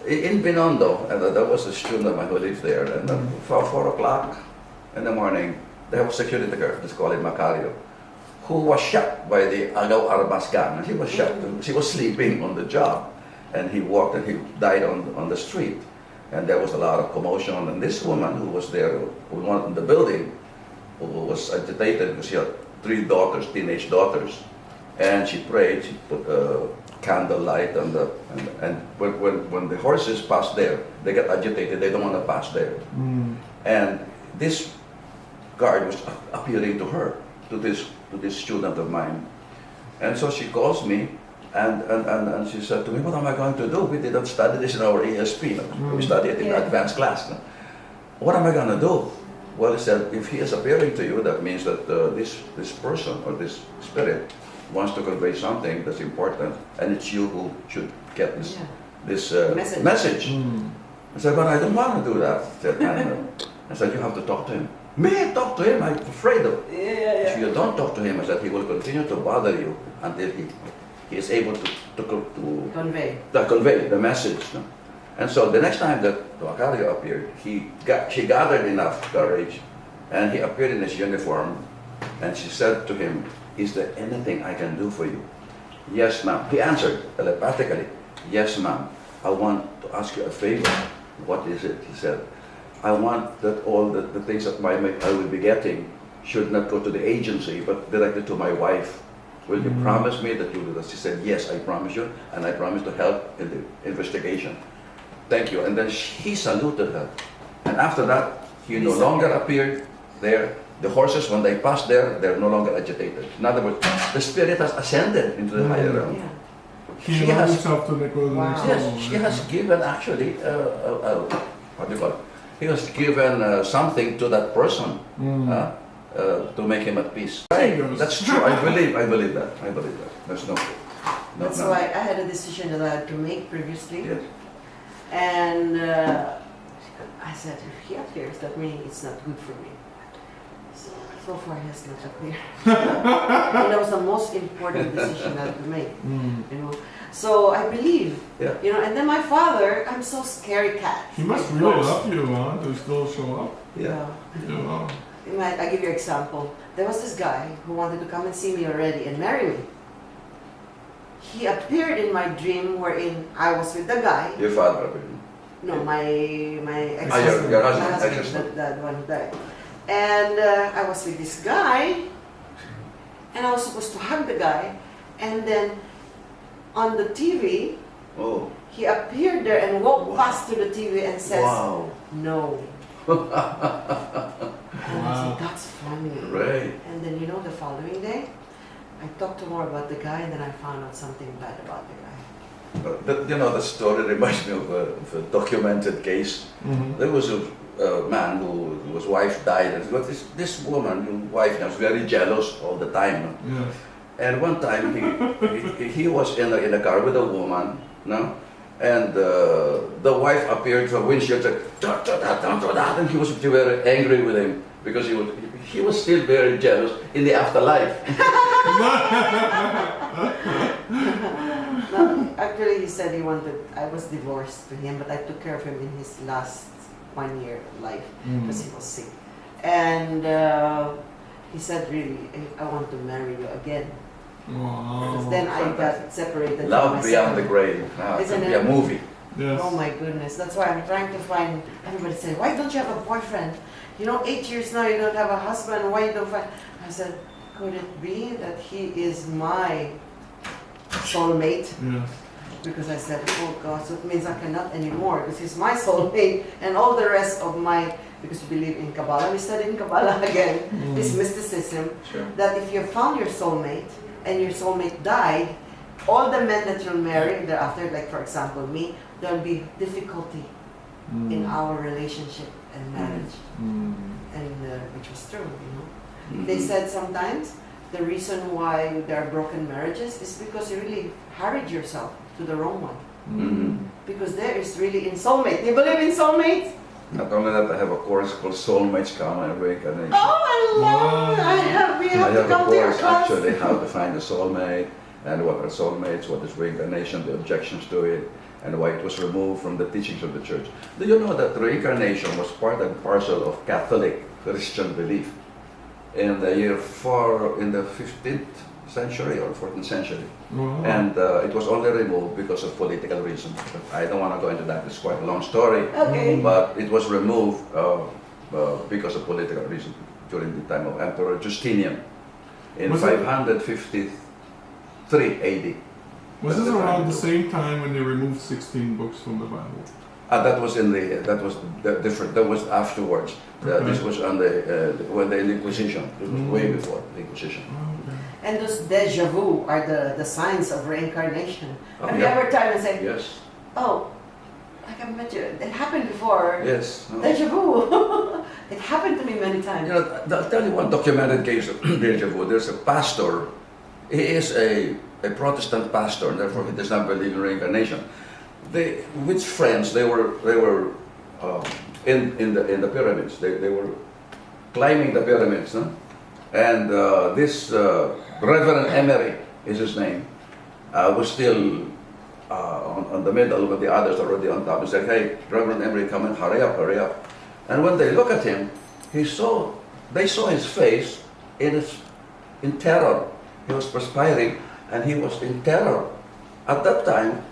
In Binondo, and there was a student of mine who lives there, and for 4 o'clock in the morning, there was a security guard, let's call him Macario, who was shot by the Agaw Armas gang. And he was shot. She was sleeping on the job, and he walked and he died on the street. And there was a lot of commotion. And this woman who was there, who was in the building, who was agitated because she had 3 daughters, teenage daughters, and she prayed. She put candlelight on the and when the horses pass there, they get agitated. They don't want to pass there. And this guard was appealing to her, to this student of mine, and so she calls me. And she said to me, what am I going to do? We didn't study this in our ESP. No? We studied it in advanced class. No? What am I going to do? Well, he said, if he is appearing to you, that means that this person or this spirit wants to convey something that's important, and it's you who should get this message. I said, but I don't want to do that. I said, you have to talk to him. Me, talk to him. I'm afraid of. If you don't talk to him, I said, he will continue to bother you until he is able to convey the message. No? And so the next time that Macario appeared, she gathered enough courage, and he appeared in his uniform, and she said to him, is there anything I can do for you? Yes, ma'am. He answered telepathically, yes, ma'am. I want to ask you a favor. What is it? He said, I want that all the things that I will be getting should not go to the agency, but directly to my wife. Will you promise me that you will do that? She said, yes, I promise you, and I promise to help in the investigation. Thank you. And then he saluted her. And after that, he no longer appeared there. The horses, when they passed there, they're no longer agitated. In other words, the spirit has ascended into the higher realm. Yeah. He allowed himself to go to the next level. Yes, she has given actually, what do you call it? He has given something to that person to make him at peace. Right. That's true. I believe that. I believe that. There's no. That's why I had a decision that I had to make previously. Yes. And I said, if he appears, that means it's not good for me. So far, he has not appeared. And that was the most important decision I had to make. You know. So I believe. Yeah. You know. And then my father, I'm so scary cat. He must really love you, huh? To still show up. Yeah. Yeah. I'll give you an example. There was this guy who wanted to come and see me already and marry me. he appeared in my dream wherein I was with the guy. Your father appeared. No, my ex your husband, my husband, ex-husband. that one who died. And I was with this guy, and I was supposed to hug the guy, and then on the TV, Oh. he appeared there and walked past to the TV and says, Wow. "No." And I said, "That's funny." Right. And then the following day, I talked to more about the guy, and then I found out something bad about the guy. The story reminds me of a documented case. Mm-hmm. There was a man whose wife died, and this woman, whose wife, was very jealous all the time. Yes. And one time he was in a car with a woman, no? And the wife appeared from windshield, said, "Don't do that, don't do that," and he was very angry with him because he was still very jealous in the afterlife. No, actually, he said I was divorced to him, but I took care of him in his last 1 year of life because he was sick. And he said, "Really, I want to marry you again." Wow. Because then I got separated from Love my beyond the son. grave. Ah, it Isn't could be a it? movie. Yes. Oh my goodness, that's why I'm trying to find, everybody say, "Why don't you have a boyfriend? 8 years now you don't have a husband, why you don't find?" I said, could it be that he is my soulmate? Yes. Because I said, oh God, so it means I cannot anymore because he's my soulmate and all the rest of because we believe in Kabbalah, we study in Kabbalah again, this mysticism, Sure. that if you found your soulmate and your soulmate died, all the men that you'll marry thereafter, like for example me, there'll be difficulty in our relationship and marriage. And which was true, They said sometimes the reason why there are broken marriages is because you really harried yourself to the wrong one. Because there is really in soulmate. Do you believe in soulmates? Not only that, I have a course called Soulmates Common and Reincarnation. Oh, I love it. We I have to have a come to your course class. actually how to find a soulmate and what are soulmates, what is reincarnation, the objections to it, and why it was removed from the teachings of the church. Do you know that reincarnation was part and parcel of Catholic Christian belief in the in the 15th century or 14th century? Wow. And it was only removed because of political reasons. But I don't want to go into that, it's quite a long story. Okay. But it was removed because of political reasons during the time of Emperor Justinian in Was it- 553 AD. Was At this the around time. the same time when they removed 16 books from the Bible? That was different. That was afterwards. Okay. This was on when the Inquisition. It was way before the Inquisition. Okay. And those deja vu are the signs of reincarnation. Have you Yeah. ever tried and say, Yes. oh, like I met you, it happened before. Yes. No. Deja vu. It happened to me many times. You know, I'll tell you one documented case of deja vu. There's a pastor. He is a Protestant pastor, and therefore he does not believe in reincarnation. With friends, they were in the pyramids. They were climbing the pyramids, no? And this Reverend Emery is his name. Was still on the middle, but the others already on top. He said, "Hey, Reverend Emery, come and hurry up, hurry up!" And when they look at him, they saw his face in terror. He was perspiring, and he was in terror. At that time,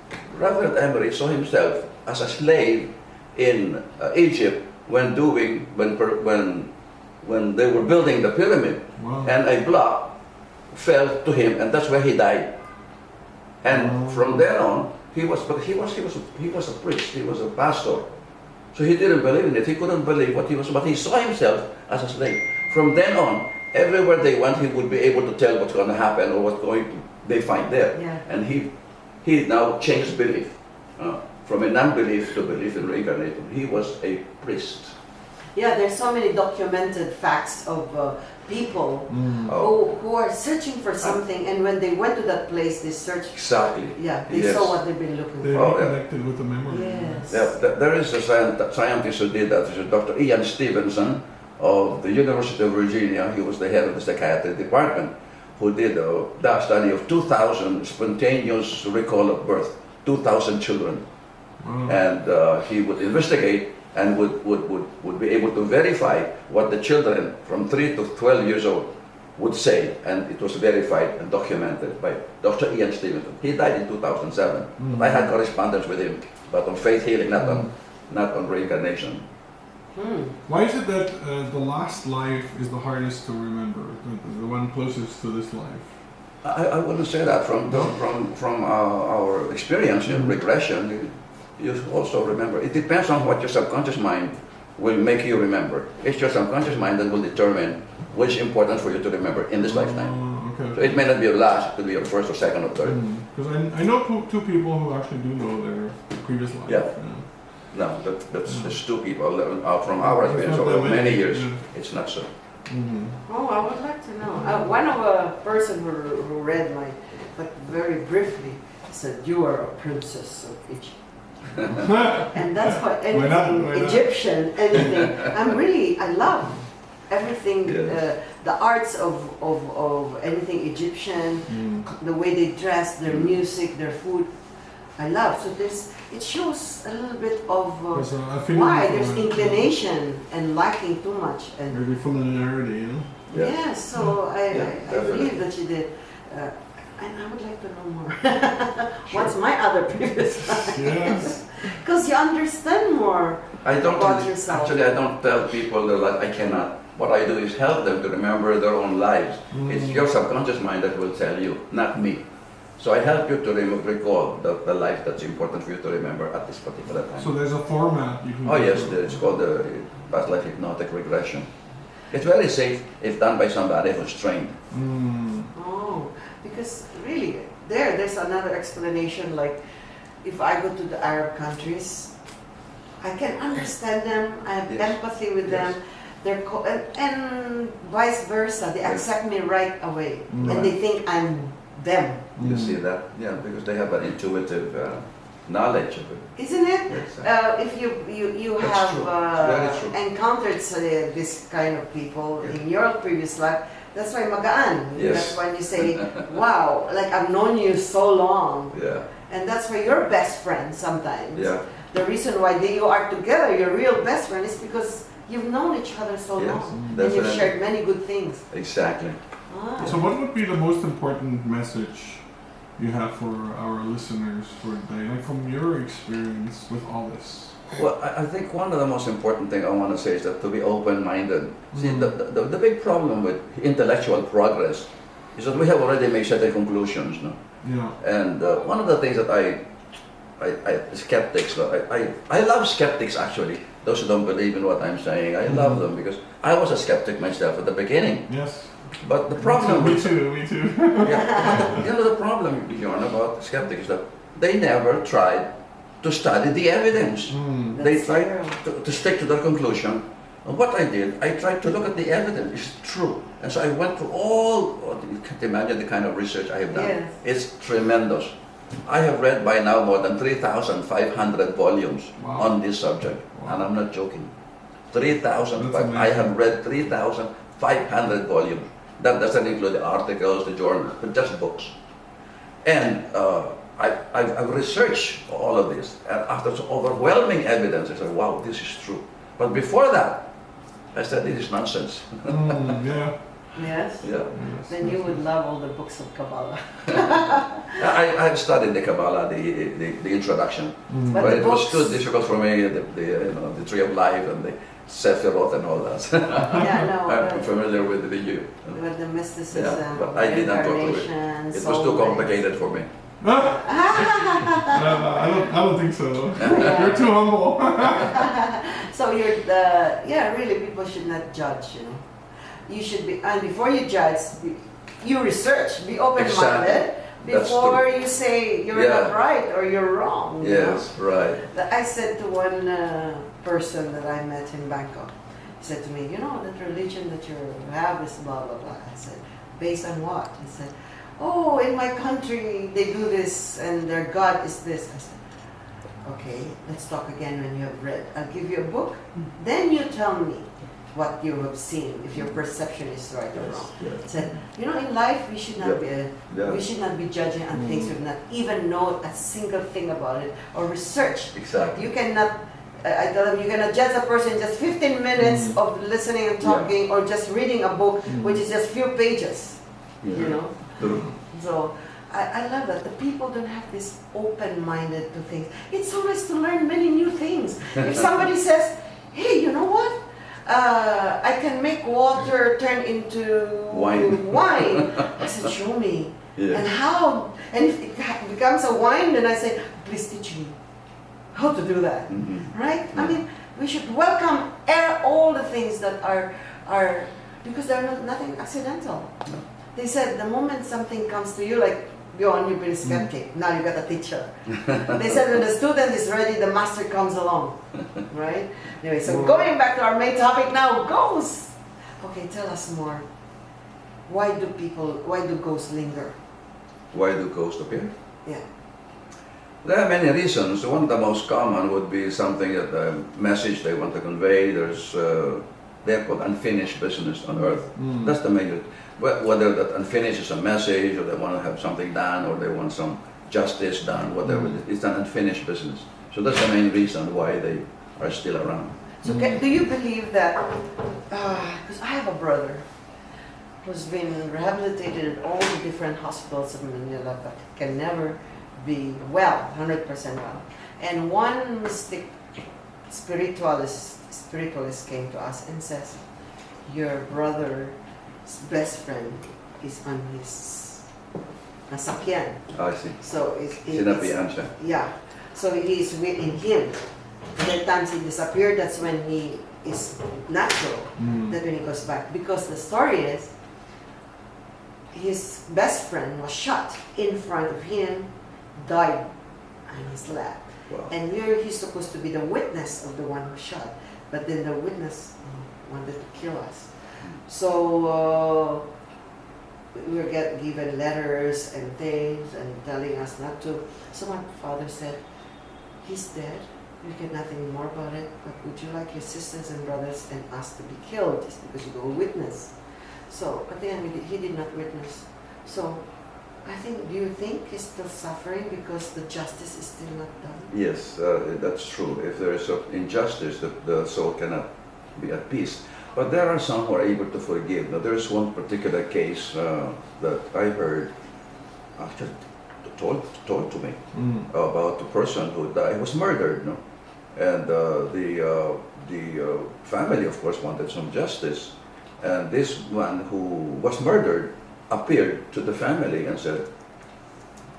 Reverend Emery saw himself as a slave in Egypt when they were building the pyramid. Wow. And a block fell to him, and that's where he died. And from there on, he was a priest, he was a pastor. So he didn't believe in it. He couldn't believe what he was, but he saw himself as a slave. From then on, everywhere they went, he would be able to tell what's going to happen or what's going to they find there. Yeah. And he now changed belief from a non-belief to belief in reincarnation. He was a priest. Yeah, there's so many documented facts of people who are searching for something, and when they went to that place, they searched. Exactly. Yeah, they Yes. saw what they've been looking They for. Oh, yeah. reconnected with the memory. Yes. Yeah, there is a scientist who did that. Dr. Ian Stevenson of the University of Virginia. He was the head of the psychiatry department, who did that study of 2,000 spontaneous recall of birth, 2,000 children. Wow. And he would investigate and would be able to verify what the children from 3 to 12 years old would say, and it was verified and documented by Dr. Ian Stevenson. He died in 2007. Mm. But I had correspondence with him, but on faith healing, not on reincarnation. Why is it that the last life is the hardest to remember, the one closest to this life? I wouldn't say that. From our experience in regression, you also remember. It depends on what your subconscious mind will make you remember. It's your subconscious mind that will determine what is important for you to remember in this lifetime. Okay. So it may not be your last, it could be your first or second or third. Because I know two people who actually do know their previous life. Yeah. No, that's two people. From our It's experience not over that many many, years, yeah. it's not so. Oh, I would like to know. One of a person who read my, but very briefly, said, "You are a princess of Egypt." And that's what anything Why not? Egyptian, anything. I love everything, Yes. the arts of anything Egyptian, the way they dress, their music, their food. I love. So it shows a little bit of why there's inclination and liking too much. And Maybe familiarity, you know? yes, so I definitely. believe that you did. And I would like to know more. What's my other previous life? Yes. Because you understand more I don't about really- yourself. Actually, I don't tell people their life. I cannot. What I do is help them to remember their own lives. It's your subconscious mind that will tell you, not me. So I help you to recall the life that's important for you to remember at this particular time. So there's a format you can Oh go yes, through. it's called the past life hypnotic regression. It's very safe if done by somebody who's trained. Oh, because really, there's another explanation. Like, if I go to the Arab countries, I can understand them. I have Yes. empathy with Yes. them. And vice versa. They Yes. accept me right away, Mm. and they think I'm them. You see that? Yeah, because they have an intuitive knowledge of it. Isn't it? Yes. If you That's have true. Very true. encountered this kind of people Yeah. in your previous life, that's why magaan. Yes. That's when you say, wow, like I've known you so long. Yeah, And that's why you're best friends sometimes. yeah. The reason why you are together, your real best friend, is because you've known each other so Yes, long. And definitely. you've shared many good things. Exactly. Ah. So what would be the most important message you have for our listeners for today, like from your experience with all this? Well, I think one of the most important thing I want to say is that to be open-minded. See, the big problem with intellectual progress is that we have already made certain conclusions, no? Yeah. And one of the things that skeptics, I love skeptics actually. Those who don't believe in what I'm saying, I love them because I was a skeptic myself at the beginning. Yes. But the problem Me with too. Me too. yeah, you know, the problem, Bjorn, about skeptics is that they never tried to study the evidence. They That's tried true. to stick to their conclusion. And what I did, I tried to look at the evidence. It's true. And so I went through you can't imagine the kind of research I have done. Yes. It's tremendous. I have read by now more than 3,500 volumes Wow. on this subject. Wow. And I'm not joking. That's 3,500. I have read 3,500 volumes. That doesn't include the articles, the journals, but just books. And I've researched all of this. And after overwhelming evidence, I said, wow, this is true. But before that, I said, this is nonsense. Yeah. Yes? Yeah. Then you would love all the books of Kabbalah. I've studied the Kabbalah, the introduction. But But the it was books- too difficult for me, the Tree of Life and the Sephiroth and all that. Yeah, no. I'm familiar with the view. With the mysticism, Yeah, but I didn't go through it. Reincarnation, It was too soulmates. complicated for me. I don't think so. Yeah. You're too humble. So really people should not judge, you know. You should be, and before you judge, you research, be open-minded Exactly. That's before true. you say you're Yeah. not right or you're wrong. you know. Yes, right. I said to one person that I met in Bangkok, he said to me, you know, that religion that you have is blah, blah, blah. I said, based on what? He said, oh, in my country they do this and their God is this. I said, okay, let's talk again when you have read. I'll give you a book, then you tell me what you have seen, if your perception is right or wrong. Yes. I said, you know, in life we should not we should not be judging on things we've not even know a single thing about it or research. Exactly. You cannot I tell them you can adjust a person in just 15 minutes of listening and talking, or just reading a book, which is just few pages, you know. True. So I love that the people don't have this open-minded to things. It's so nice to learn many new things. If somebody says, "Hey, you know what? I can make water turn into Wine." I said, "Show me." Yeah. And how? And if it becomes a wine, then I say, "Please teach me how to do that." Right? I mean, we should welcome all the things that are because they're nothing accidental. No. They said the moment something comes to you, like you've been a skeptic, now you got a teacher. They said when the student is ready, the master comes along, right? Anyway, so going back to our main topic now, ghosts. Okay, tell us more. Why do ghosts linger? Why do ghosts appear? Yeah. There are many reasons. One of the most common would be something that a message they want to convey. They've got unfinished business on earth. That's the main reason. Whether that unfinished is a message, or they want to have something done, or they want some justice done, whatever, it's an unfinished business. So that's the main reason why they are still around. So do you believe that, because I have a brother who's been rehabilitated at all the different hospitals in Manila, but can never be well, 100% well. And one mystic spiritualist came to us and says, your brother's best friend is on his nasakyan. I see. So Sinapian siya. yeah. So he's in him. And at times he disappeared, that's when he is natural. That when he goes back. Because the story is, his best friend was shot in front of him, died on his lap. Wow. And he's supposed to be the witness of the one who shot. But then the witness wanted to kill us. So we were given letters and things and telling us not to. So my father said, he's dead. You get nothing more about it. But would you like your sisters and brothers and us to be killed just because you go witness? So at the end, he did not witness. So do you think he's still suffering because the justice is still not done? Yes, that's true. If there is injustice, the soul cannot be at peace. But there are some who are able to forgive. Now, there's one particular case that I heard, actually told to me, about a person who died, was murdered, no? And the family, of course, wanted some justice. And this one who was murdered appeared to the family and said,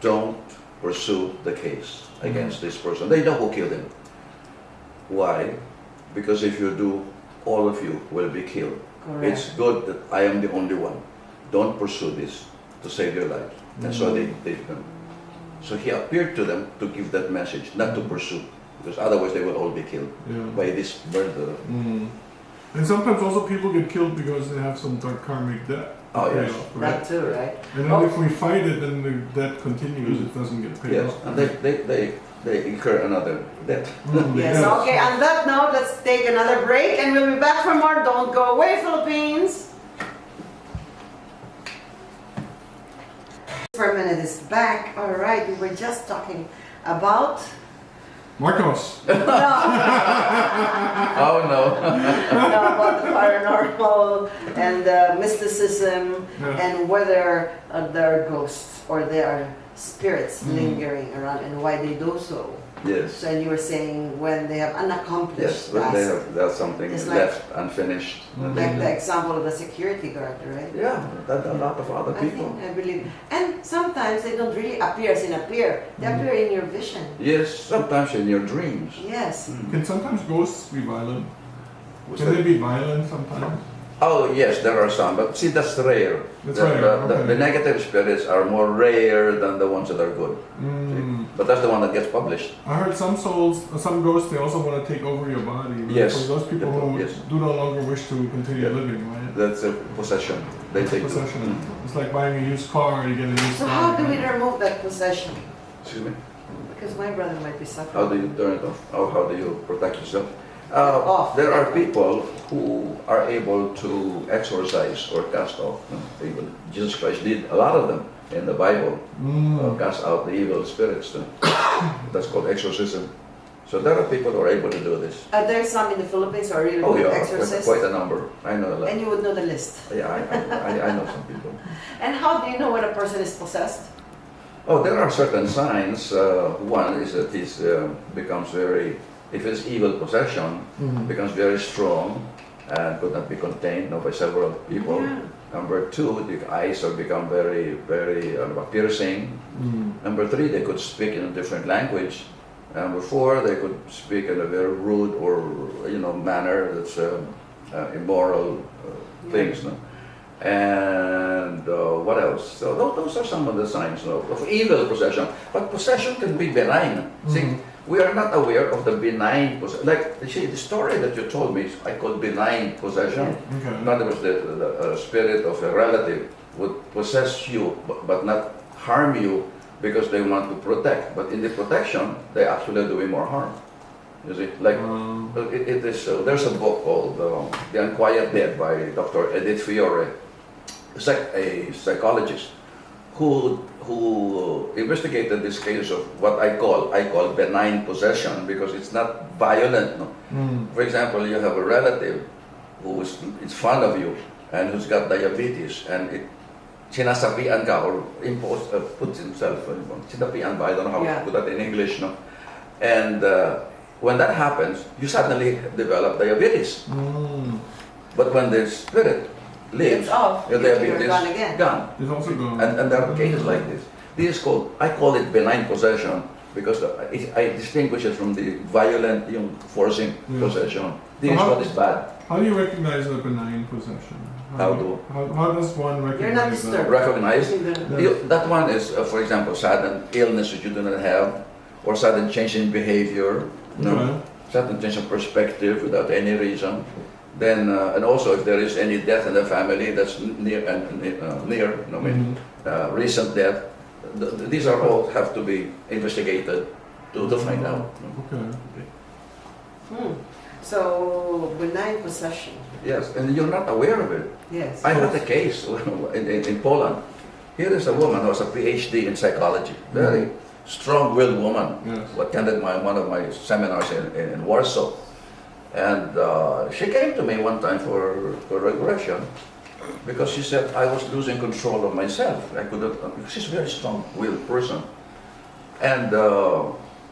don't pursue the case against this person. They know who killed him. Why? Because if you do, all of you will be killed. Correct. It's good that I am the only one. Don't pursue this to save your life. And so they So he appeared to them to give that message, not to pursue, because otherwise they will all be killed by this murderer. And sometimes also people get killed because they have some dark karmic debt. Oh, yes. Right? That too, right? And then if we fight it, then the debt continues, it doesn't get paid Yes, off. and they incur another debt. Yes, okay, on that note, let's take another break and we'll be back for more. Don't go away, Philippines! For a minute is back. Alright, we were just talking about... Marcos! No, Oh no. no, about the paranormal and mysticism and whether there are ghosts or there are spirits lingering around and why they do so. Yes. So you were saying when they have unaccomplished Yes, when they tasks. have something It's like- left unfinished. Like the example of the security guard, right? Yeah, that a lot of other people. I believe. And sometimes they don't really appear as in appear. They appear in your vision. Yes, sometimes in your dreams. Yes. Can sometimes ghosts be violent? Was Can that- they be violent sometimes? Oh yes, there are some, but see that's rare. That's The- rare, the- okay. the negative spirits are more rare than the ones that are good. See? But that's the one that gets published. I heard some souls, some ghosts, they also want to take over your body. Right? Yes. For those people who Yes. do no longer wish to continue Yeah. living, right? That's a possession. They take Possession. It's like buying a used car, you get a used So car. how do we right? remove that possession? Excuse me. Because my brother might be suffering. How do you turn it off? How do you protect yourself? Off. There are people who are able to exorcise or cast off. Even Jesus Christ did a lot of them in the Bible. Cast out the evil spirits. That's called exorcism. So there are people who are able to do this. Are there some in the Philippines or really Oh good yeah, exorcists? quite a number. I know a lot. And you would know the list. Yeah, I know some people. And how do you know when a person is possessed? Oh, there are certain signs. One is that it becomes very, if it's evil possession, becomes very strong and could not be contained by several people. Yeah. Number two, the eyes have become very, very piercing. Number three, they could speak in a different language. Number four, they could speak in a very rude or manner that's immoral things. No? And what else? So those are some of the signs of evil possession. But possession can be benign. See, we are not aware of the benign possession. Like the story that you told me, I call benign possession. Okay. In other words, the spirit of a relative would possess you but not harm you because they want to protect. But in the protection, they actually are doing more harm. You see, like it is. There's a book called "The Unquiet Dead" by Dr. Edith Fiore, a psychologist who investigated this case of what I call benign possession because it's not violent. No? For example, you have a relative who is fond of you and who's got diabetes and sinasapian ka or puts himself, sinapian ba? I don't know how to put that in English, no? And when that happens, you suddenly develop diabetes. But when the spirit leaves, It's off. your diabetes You're gone again. gone. It's also gone. And there are cases like this. This is called, I call it benign possession because I distinguish it from the violent, forcing possession. This is what is bad. How do you recognize a benign possession? How does one recognize You're not that? disturbed. Recognize? Yes. That one is, for example, sudden illness that you do not have, or sudden change in behavior, sudden change of perspective without any reason. Then, and also if there is any death in the family that's recent death, these are all have to be investigated to find out. Okay. So, benign possession. Yes, and you're not aware of it. Yes. I had a case in Poland. Here is a woman who has a PhD in psychology, very strong-willed woman, who attended one of my seminars in Warsaw. And she came to me one time for regression because she said I was losing control of myself. I couldn't. She's a very strong-willed person, and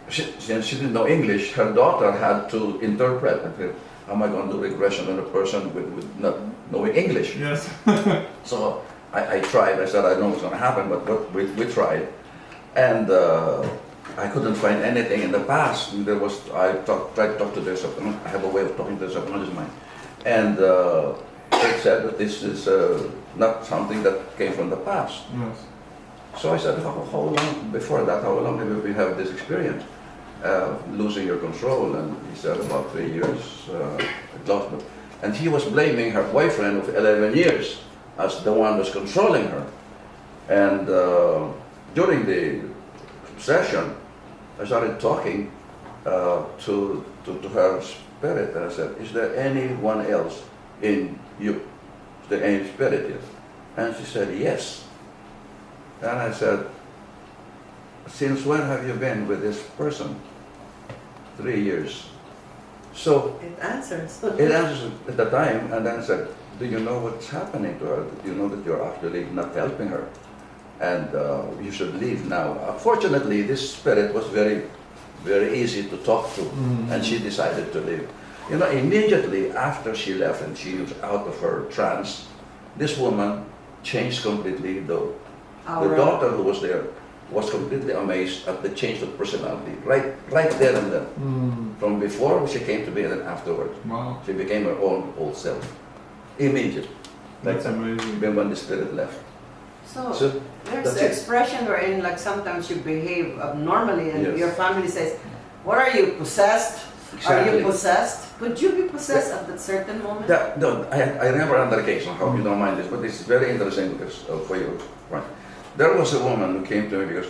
since she didn't know English, her daughter had to interpret. How am I going to do regression on a person with not knowing English? Yes. So I tried. I said I don't know what's going to happen, but we tried, and. I couldn't find anything in the past. I tried to talk to the subconscious. I have a way of talking to the subconscious mind, and it said that this is not something that came from the past. Yes. So I said, how long before that? How long have you had this experience, losing your control? And he said about 3 years. And he was blaming her boyfriend of 11 years as the one who was controlling her. And during the session, I started talking to her spirit, and I said, "Is there anyone else in you? Is there any spirit here?" And she said, "Yes." And I said, "Since when have you been with this person?" 3 years. So It answers. it answers at the time, and then I said, "Do you know what's happening to her? Do you know that you're actually not helping her? And you should leave now." Fortunately, this spirit was very, very easy to talk to, and she decided to leave. Immediately after she left and she was out of her trance, this woman changed completely. The daughter who was there was completely amazed at the change of personality, right there and then. From before she came to me and then afterwards. Wow. She became her own old self. Immediately. That's amazing. When the spirit left. So there's that's the it. expression wherein like sometimes you behave abnormally and Yes. your family says, "What are you, possessed? Are Exactly. you possessed?" Could you be possessed at that certain moment? I remember another case. I hope you don't mind this, but this is very interesting because for you. Right. There was a woman who came to me because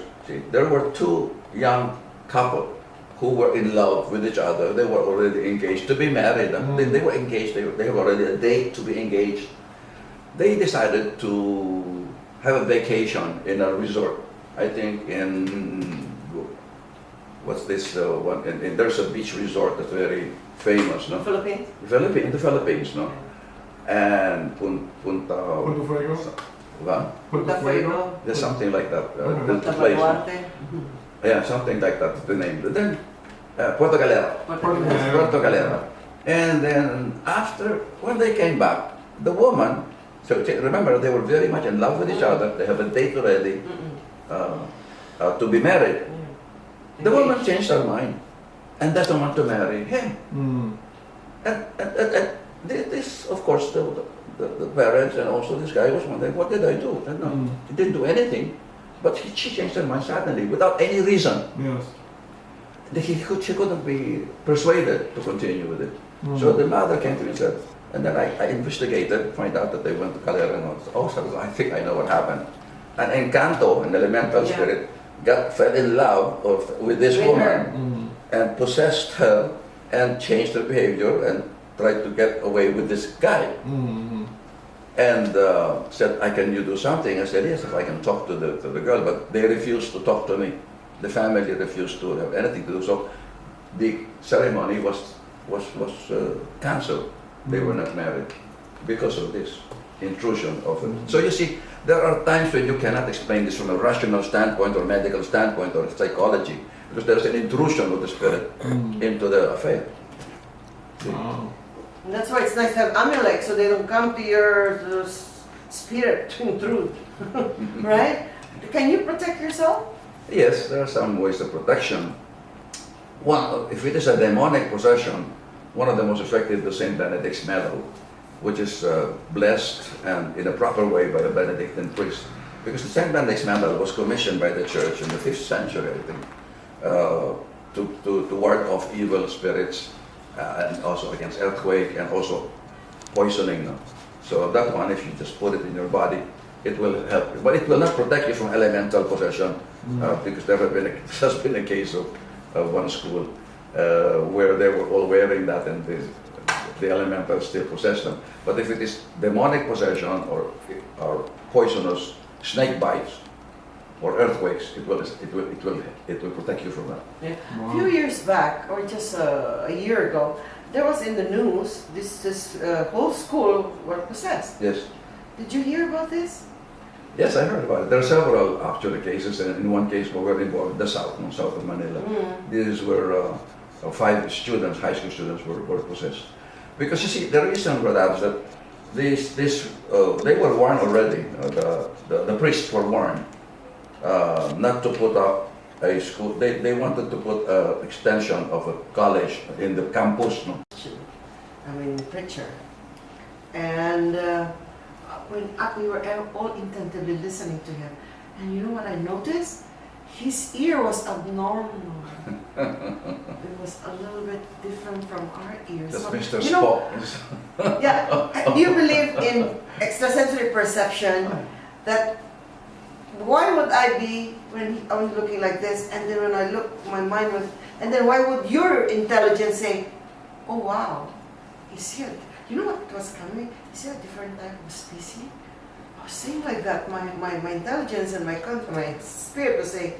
there were two young couple who were in love with each other. They were already engaged to be married. They were engaged. They were already a date to be engaged. They decided to have a vacation in a resort. I think in what's this one? And there's a beach resort that's very famous, no? Philippines? In the Philippines, no? And Punta Fuego? what? Punta Fuego. There's something like that. Punta The place, no? Baluarte. Yeah, something like that. The name. But then Puerto Galera. Puerto Galera. And then after, when they came back, the woman. So remember, they were very much in love with each other. They have a date already to be married. The woman changed her mind and doesn't want to marry him. And this, of course, the parents and also this guy was wondering, what did I do? And no, he didn't do anything, but she changed her mind suddenly without any reason. Yes. She couldn't be persuaded to continue with it. So the mother came to me and said, and then I investigated, find out that they went to Calera and also I think I know what happened. An encanto, an elemental spirit, fell in love with this woman and possessed her and changed her behavior and tried to get away with this guy. And said, can you do something? I said, yes, if I can talk to the girl, but they refused to talk to me. The family refused to have anything to do. So the ceremony was cancelled. They were not married because of this intrusion of it. So you see, there are times when you cannot explain this from a rational standpoint or medical standpoint or psychology, because there's an intrusion of the spirit into the affair. Wow. And that's why it's nice to have amulet, so they don't come to your spirit to intrude. Right? Can you protect yourself? Yes, there are some ways of protection. One, if it is a demonic possession, one of the most effective is the Saint Benedict's medal, which is blessed and in a proper way by the Benedictine priest. Because the Saint Benedict's medal was commissioned by the church in the 5th century, I think, to ward off evil spirits and also against earthquake and also poisoning. So that one, if you just put it in your body, it will help you. But it will not protect you from elemental possession, because there has been a case of one school where they were all wearing that and the elemental still possess them. But if it is demonic possession or poisonous snake bites or earthquakes, it will protect you from that. Yeah. Wow. A few years back, or just a year ago, there was in the news this whole school were possessed. Yes. Did you hear about this? Yes, I heard about it. There are several actually cases, and in one case we were involved in the south of Manila. These were 5 students, high school students, were possessed. Because you see, the reason for that is that they were warned already. The priests were warned not to put up a school. They wanted to put an extension of a college in the campus. No? I mean, preacher. And when we were all intently listening to him, and you know what I noticed? His ear was abnormal. It was a little bit different from our ears. That's So, Mr. you know, Spock. yeah. Do you believe in extrasensory perception? That why would I be when I was looking like this, and then when I look, my mind was, and then why would your intelligence say, "Oh wow, he's here"? You know what was coming? Is he a different type of species? I was saying like that. My intelligence and my spirit was saying,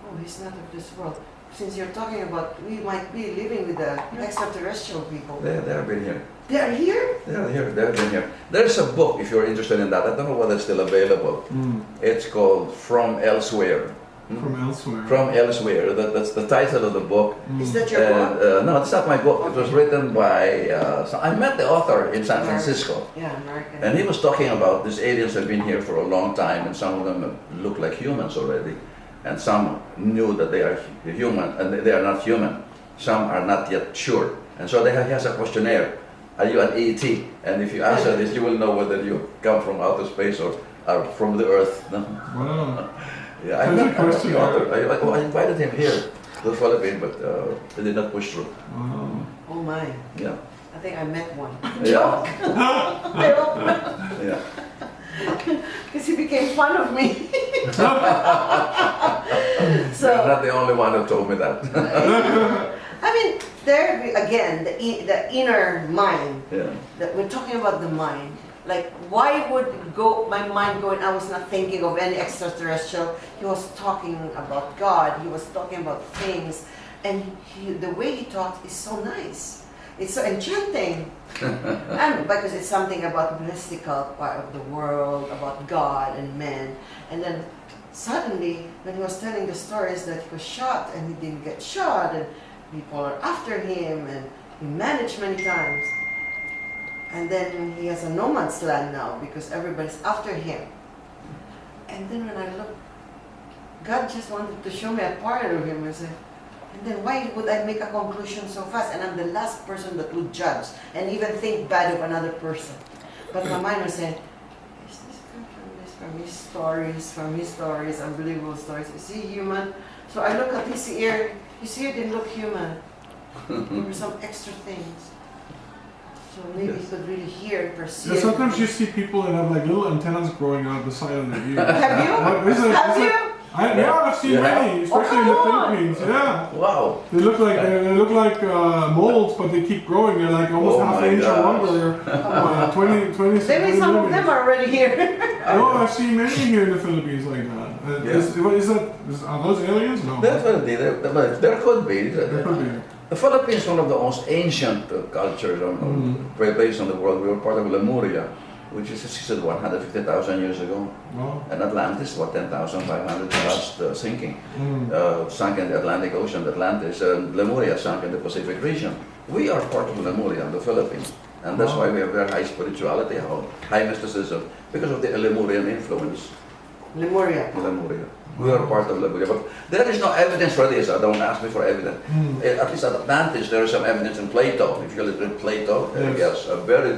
"Oh, he's not of this world." Since you're talking about we might be living with the extraterrestrial people. They have been here. They are here? They are here. They have been here. There's a book, if you're interested in that. I don't know whether it's still available. It's called From Elsewhere. From elsewhere. From Elsewhere. That's the title of the book. Is that your book? No, it's not my book. It was written by... I met the author in San Francisco. Yeah, American. And he was talking about these aliens have been here for a long time, and some of them look like humans already. And some knew that they are human, and they are not human. Some are not yet sure. And so he has a questionnaire. Are you an ET? And if you answer this, you will know whether you come from outer space or are from the Earth. No? Wow. Yeah, I met the author. I invited him here to the Philippines, but he did not push through. Wow. Oh my. Yeah. I think I met one. Yeah. I hope not. Yeah. Because he became fun of me. So You're not the only one who told me that. I mean, there again, the inner mind. Yeah. That we're talking about the mind. Like, why would my mind go? And I was not thinking of any extraterrestrial. He was talking about God. He was talking about things. and the way he talks is so nice. It's so enchanting. And because it's something about mystical part of the world, about God and man. And then suddenly, when he was telling the stories that he was shot and he didn't get shot, and people are after him, and he managed many times. And then he has a no man's land now because everybody's after him. And then when I look, God just wanted to show me a part of him. I said, and then why would I make a conclusion so fast? And I'm the last person that would judge and even think bad of another person. But my mind was saying, is this come from his stories, unbelievable stories? Is he human? So I look at his ear. His ear didn't look human. There were some extra things. So maybe he could really hear and perceive. Yeah, sometimes you see people that have like little antennas growing out the side of their ears. Have you? Have you? Yeah, I've seen many, especially in the Philippines. Yeah, Wow. they look like molds, but they keep growing. They're like almost half an inch or longer. 20 Maybe some of them are already here. No, I've seen many here in the Philippines like that. Are those aliens? No. Definitely, there could be. There could be. The Philippines is one of the most ancient cultures based on the world. We were part of Lemuria, which is existed 150,000 years ago. Wow. And Atlantis, 10,500 last sinking. Sunk in the Atlantic Ocean, Atlantis, and Lemuria sunk in the Pacific region. We are part of Lemuria, the Philippines. And that's why we have very high spirituality, high mysticism, because of the Lemurian influence. Lemuria. We are part of Lemuria. But there is no evidence for this. Don't ask me for evidence. At least at Atlantis, there is some evidence in Plato. If you look at Plato, yes, a very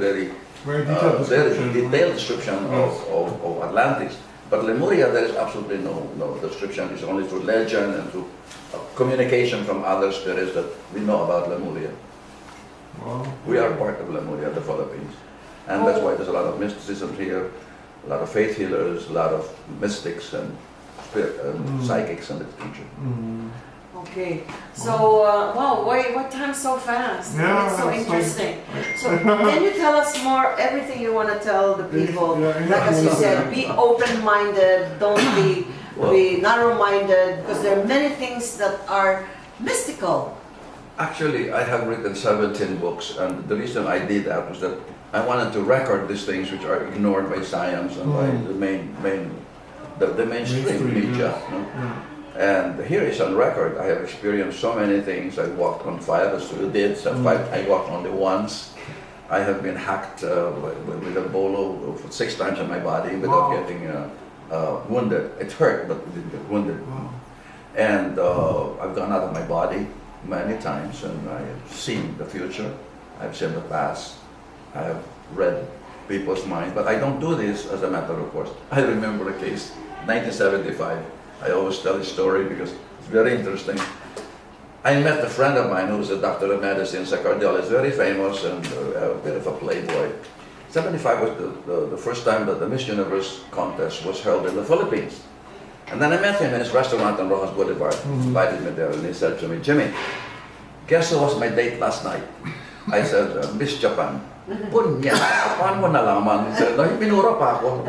detailed description of Atlantis. But Lemuria, there is absolutely no description. It's only through legend and through communication from other spirits that we know about Lemuria. Wow. We are part of Lemuria, the Philippines. And that's why there's a lot of mysticism here, a lot of faith healers, a lot of mystics and psychics in the future. Okay, so wow, what time so fast? Yeah, it's so interesting. So can you tell us more? Everything you want to tell the people, like as you said, be open-minded. Don't be narrow-minded, because there are many things that are mystical. Actually, I have written 17 books, and the reason I did that was that I wanted to record these things which are ignored by science and by the mainstream media. And here is on record. I have experienced so many things. I walked on fire, as you did. I walked only once. I have been hacked with a bolo 6 times on my body without getting wounded. It hurt, but it didn't get wounded. And I've gone out of my body many times, and I have seen the future. I've seen the past. I have read people's minds, but I don't do this as a matter of course. I remember a case, 1975. I always tell this story because it's very interesting. I met a friend of mine who's a doctor of medicine, a cardiologist, very famous and a bit of a playboy. 75 was the first time that the Miss Universe contest was held in the Philippines. And then I met him in his restaurant on Rojas Boulevard, invited me there, and he said to me, "Jimmy, guess who was my date last night?" I said, "Miss Japan." Punya, paano mo nalaman? He said, "No, pinura pa ako."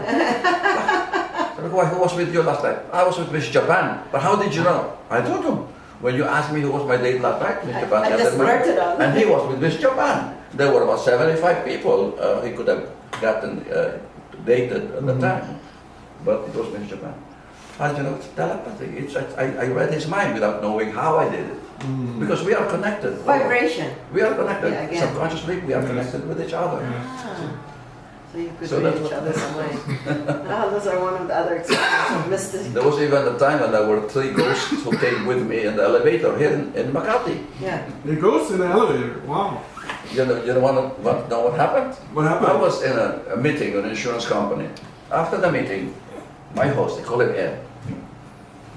Sabi ko, "Who was with you last night?" "I was with Miss Japan." "But how did you know?" "I don't know. When you asked me who was my date last night, Miss Japan." I just blurted out. And he was with Miss Japan. There were about 75 people he could have gotten dated at the time. But it was Miss Japan. And you know, it's telepathy. I read his mind without knowing how I did it. Because we are connected. Vibration. We are connected. Yeah, Subconsciously, we are connected with each other. So you could read each other's mind. Those are one of the other examples of mysticism. There was even a time when there were 3 ghosts who came with me in the elevator here in Makati. Yeah. The ghosts in the elevator. Wow. You want to know what happened? What happened? I was in a meeting with an insurance company. After the meeting, my host, they call him Ed,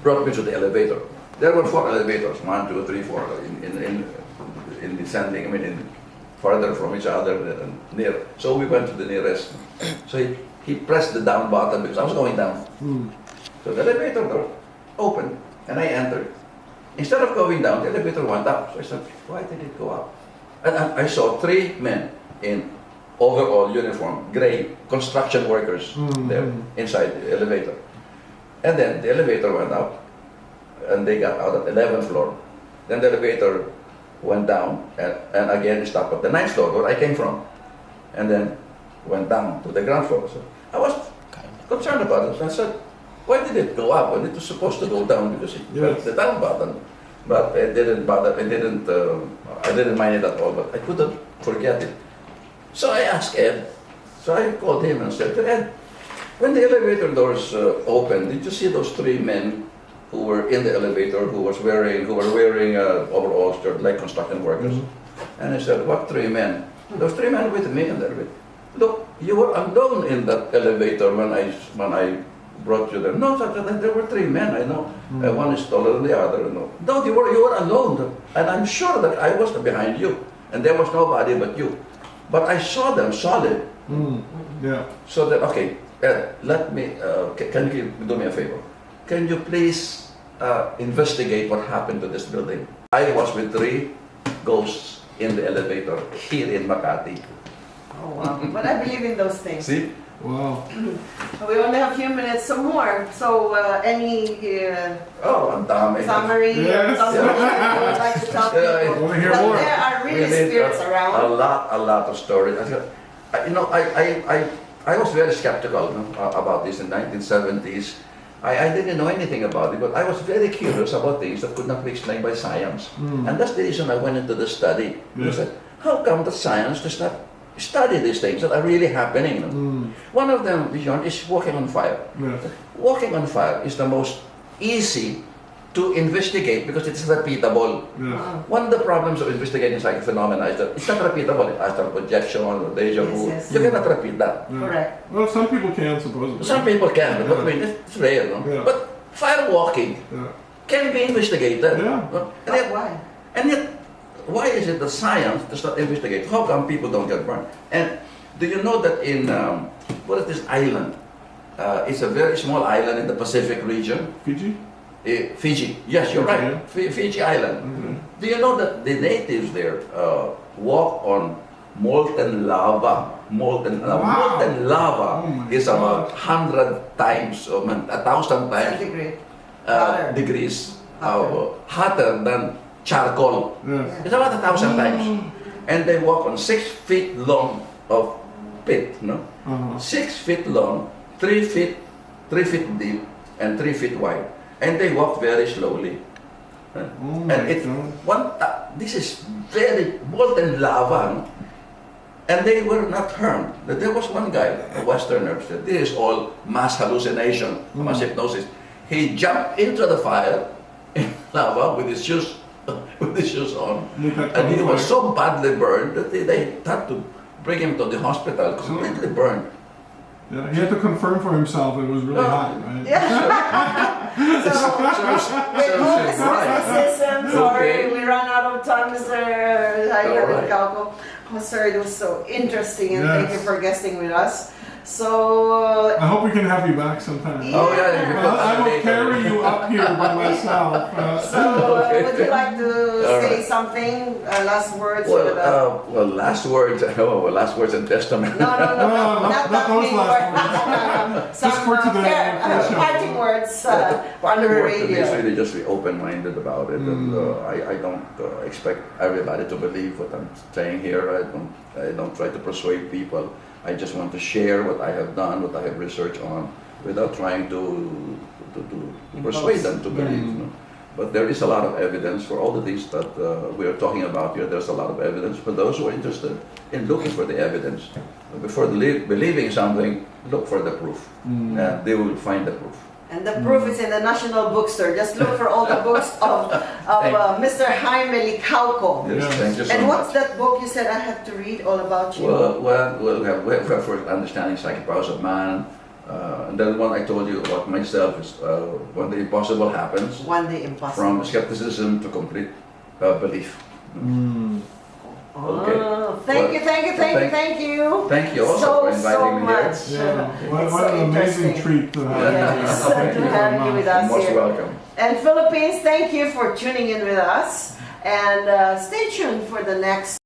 brought me to the elevator. There were 4 elevators, 1, 2, 3, 4, in descending, further from each other and near. So we went to the nearest. So he pressed the down button because I was going down. So the elevator door opened and I entered. Instead of going down, the elevator went up. So I said, why did it go up? And I saw 3 men in overall uniform, gray construction workers there inside the elevator. And then the elevator went up and they got out at the 11th floor. Then the elevator went down and again stopped at the 9th floor where I came from. And then went down to the ground floor. So I was concerned about it. I said, why did it go up when it was supposed to go down? Because it pressed the down button. But it didn't bother, I didn't mind it at all, but I couldn't forget it. So I asked Ed, so I called him and said, Ed, when the elevator doors opened, did you see those 3 men who were in the elevator who were wearing overalls, like construction workers? Mm-hmm. And I said, what 3 men? Those 3 men with me in the elevator. Look, you were alone in that elevator when I brought you there. No, there were 3 men, I know. One is taller than the other. No, you were alone. And I'm sure that I was behind you. And there was nobody but you. But I saw them solid. Yeah. So that, okay, let me, can you do me a favor? Can you please investigate what happened to this building? I was with 3 ghosts in the elevator here in Makati. Oh, wow. But I believe in those things. See? Wow. We only have a few minutes, some more. So, any Undone. summary Yes. or something you would like to tell people? I want to hear Well, more. there are really spirits around. A lot of stories. I was very skeptical about this in 1970s. I didn't know anything about it, but I was very curious about things that could not be explained by science. And that's the reason I went into the study. I said, how come that science does not study these things that are really happening? One of them, Bjorn, is walking on fire. Walking on fire is the most easy to investigate because it's repeatable. One of the problems of investigating psychic phenomena is that it's not repeatable. Astral projection or deja vu. Yes. You cannot repeat that. Correct. Well, some people can, supposedly. Some people can, but I mean, it's rare, no? Yeah. But fire walking can be investigated. Yeah. And yet, Why? and yet, why is it that science does not investigate? How come people don't get burned? And do you know that in, what is this island? It's a very small island in the Pacific region. Fiji? Fiji. Yes, you're right. Fiji Island. Do you know that the natives there walk on molten lava? Molten lava is about 100 times, 1,000 times Centigrade. degrees hotter than charcoal. Yes. It's about 1,000 times. And they walk on 6 feet long of pit, no? 6 feet long, 3 feet deep, and 3 feet wide. And they walk very slowly. And this is very molten lava. No? And they were not harmed. There was one guy, a Westerner, said, this is all mass hallucination, mass hypnosis. He jumped into the fire in lava with his shoes on. And he was so badly burned that they had to bring him to the hospital, completely burned. Yeah, he had to confirm for himself it was really hot, right? Mysticism, sorry, we ran out of time, Mr. Jaime Licauco. Oh, sorry, it was so interesting, and thank you for guesting with us. So I hope we can have you back sometime. Oh yeah, I will carry you up here by myself. would you like to say something? Last words? Last words. Last words and testament. No, not those many last words. Just for today. Parting words on the radio. Is really just be open-minded about it, and I don't expect everybody to believe what I'm saying here. I don't try to persuade people. I just want to share what I have done, what I have researched on, without trying to persuade them to believe. No? But there is a lot of evidence for all the things that we are talking about here. There's a lot of evidence for those who are interested in looking for the evidence. Before believing something, look for the proof, and they will find the proof. And the proof is in the National Bookstore. Just look for all the books of Mr. Jaime Licauco. Yes, thank you so and much. what's that book you said I have to read all about you? We have first understanding psychic powers of man, and then one I told you about myself is when the impossible happens. One Day Impossible. From skepticism to complete belief. Okay. Thank you. Thank you also for inviting me here. much. Yeah. What an amazing treat to have Yes, you. Thank to you have very you with much. us Most here. welcome. And Philippines, thank you for tuning in with us. And stay tuned for the next